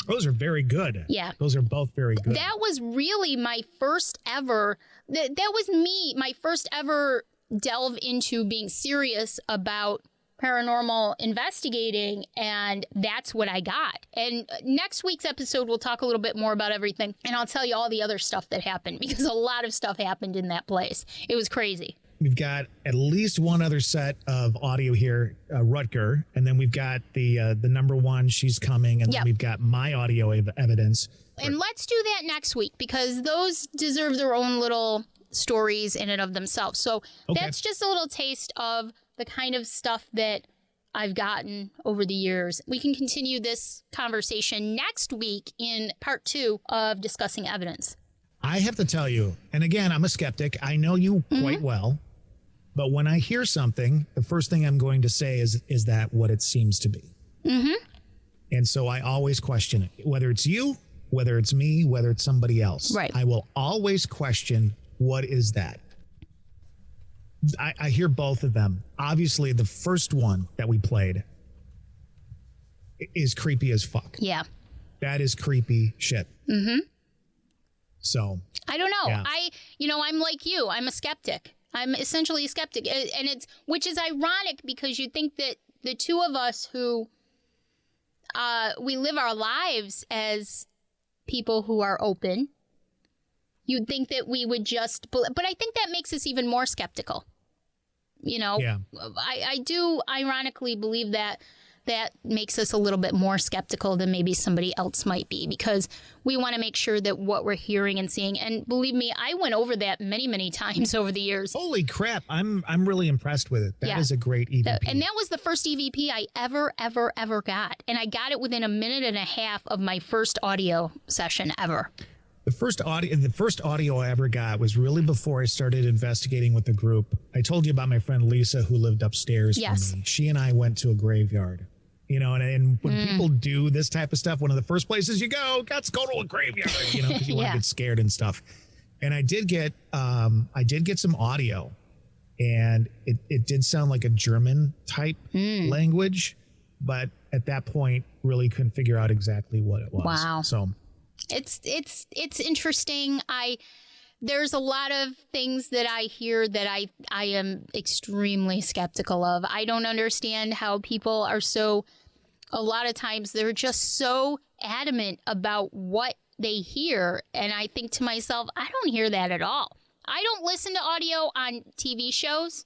Those are very good. Yeah. Those are both very good. That was really my first ever, my first ever delve into being serious about paranormal investigating, and that's what I got. And next week's episode, we'll talk a little bit more about everything, and I'll tell you all the other stuff that happened, because a lot of stuff happened in that place. It was crazy. We've got at least one other set of audio here, Rutger, and then we've got the number one, she's coming, and then we've got my audio evidence. And let's do that next week, because those deserve their own little stories in and of themselves. So that's just a little taste of the kind of stuff that I've gotten over the years. We can continue this conversation next week in part 2 of discussing evidence. I have to tell you, and again, I'm a skeptic. I know you quite well, but when I hear something, the first thing I'm going to say is that what it seems to be. Mm-hmm. And so I always question it, whether it's you, whether it's me, whether it's somebody else. Right. I will always question, what is that? I hear both of them. Obviously, the first one that we played is creepy as fuck. Yeah. That is creepy shit. Mm-hmm. So. I don't know. Yeah. I'm like you. I'm a skeptic. I'm essentially a skeptic. And which is ironic, because you'd think that the two of us who we live our lives as people who are open, you'd think that we would just, but I think that makes us even more skeptical. Yeah. I do ironically believe that makes us a little bit more skeptical than maybe somebody else might be, because we want to make sure that what we're hearing and seeing, and believe me, I went over that many, many times over the years. Holy crap. I'm really impressed with it. That is a great EVP. And that was the first EVP I ever got. And I got it within a minute and a half of my first audio session ever. The first audio I ever got was really before I started investigating with the group. I told you about my friend Lisa, who lived upstairs from me. She and I went to a graveyard. And when people do this type of stuff, one of the first places you go, let's go to a graveyard, because you want to get scared and stuff. And I did get some audio, and it did sound like a German type language, but at that point really couldn't figure out exactly what it was. Wow. So it's interesting. there's a lot of things that I hear that I am extremely skeptical of. I don't understand how people are a lot of times they're just so adamant about what they hear. And I think to myself, I don't hear that at all. I don't listen to audio on TV shows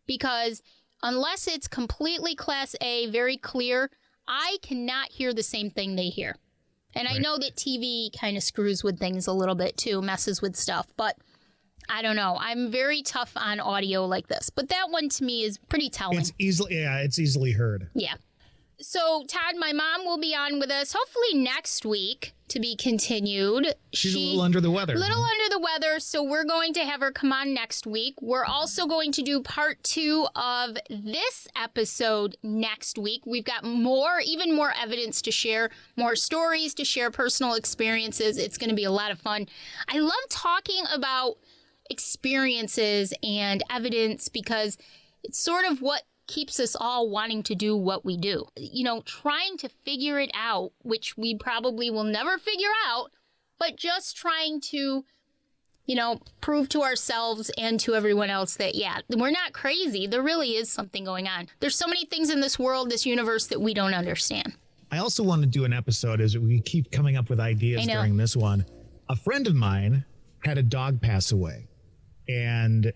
because unless it's completely class A, very clear, I cannot hear the same thing they hear. And I know that TV kind of screws with things a little bit too, messes with stuff, but I don't know. I'm very tough on audio like this, but that one to me is pretty telling. It's easily heard. Yeah. So, Todd, my mom will be on with us hopefully next week to be continued. She's a little under the weather. Under the weather, so we're going to have her come on next week. We're also going to do part 2 of this episode next week. We've got even more evidence to share, more stories to share, personal experiences. It's going to be a lot of fun. I love talking about experiences and evidence because it's sort of what keeps us all wanting to do what we do. You know, trying to figure it out, which we probably will never figure out, but just trying to, you know, prove to ourselves and to everyone else that, yeah, we're not crazy. There really is something going on. There's so many things in this world, this universe that we don't understand. I also want to do an episode as we keep coming up with ideas during this one. A friend of mine had a dog pass away. And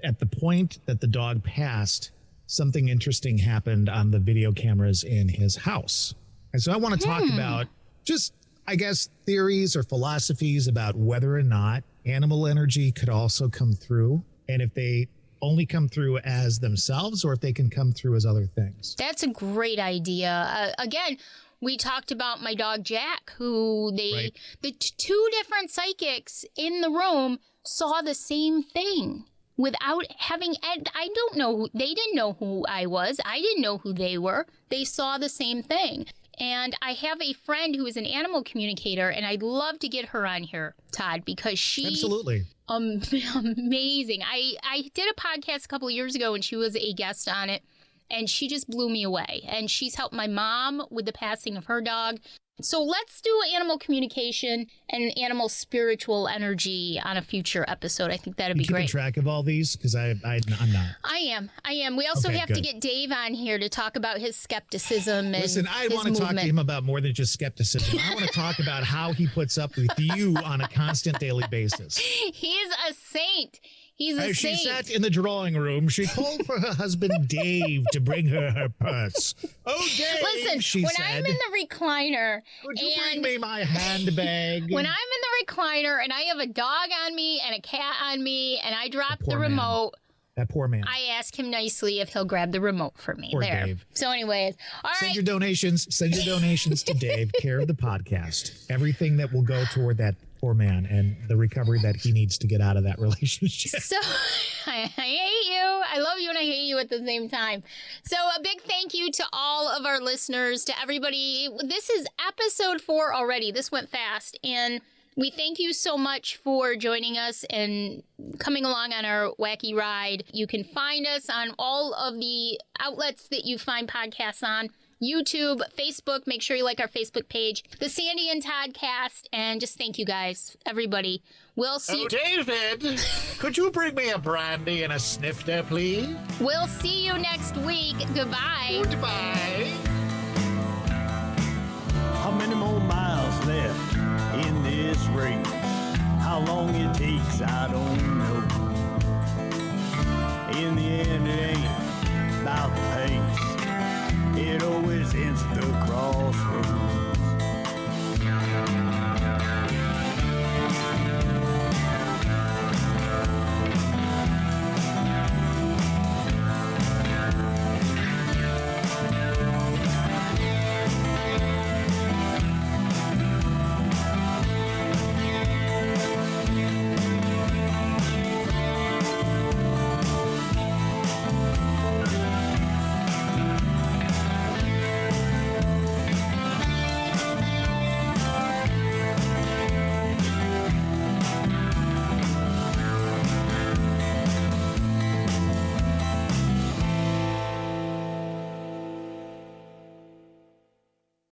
at the point that the dog passed, something interesting happened on the video cameras in his house. And so I want to talk about just, I guess, theories or philosophies about whether or not animal energy could also come through, and if they only come through as themselves or if they can come through as other things. That's a great idea. Again, we talked about my dog Jack, who the two different psychics in the room saw the same thing. Without having, I don't know, they didn't know who I was. I didn't know who they were. They saw the same thing. And I have a friend who is an animal communicator, and I'd love to get her on here, Todd, because she... Absolutely. Amazing. I did a podcast a couple of years ago, and she was a guest on it, and she just blew me away. And she's helped my mom with the passing of her dog. So let's do animal communication and animal spiritual energy on a future episode. I think that'd be great. Keeping track of all these? Because I'm not. I am. We also have to get Dave on here to talk about his skepticism and Listen, I want to talk to him about more than just skepticism. I want to talk about how he puts up with you on a constant daily basis. He's a saint. He's a saint. She sat in the drawing room. She called for her husband, Dave, to bring her purse. Oh, Dave, listen, she when said, I'm in the recliner... Would you bring me my handbag? When I'm in the recliner and I have a dog on me and a cat on me and I drop the remote... That poor man. I ask him nicely if he'll grab the remote for me. Poor Dave. So anyways, all right. Send your donations to Dave, care of the podcast. Everything that will go toward that poor man and the recovery that he needs to get out of that relationship. So I hate you. I love you and I hate you at the same time. So a big thank you to all of our listeners, to everybody. This is episode 4 already. This went fast. And we thank you so much for joining us and coming along on our wacky ride. You can find us on all of the outlets that you find podcasts on. YouTube, Facebook. Make sure you like our Facebook page, the Sandy and Todd Cast, and just thank you guys, everybody. We'll see. Oh, David, could you bring me a brandy and a snifter, please? We'll see you next week. Goodbye. Goodbye. How many more miles left in this race? How long it takes, I don't know.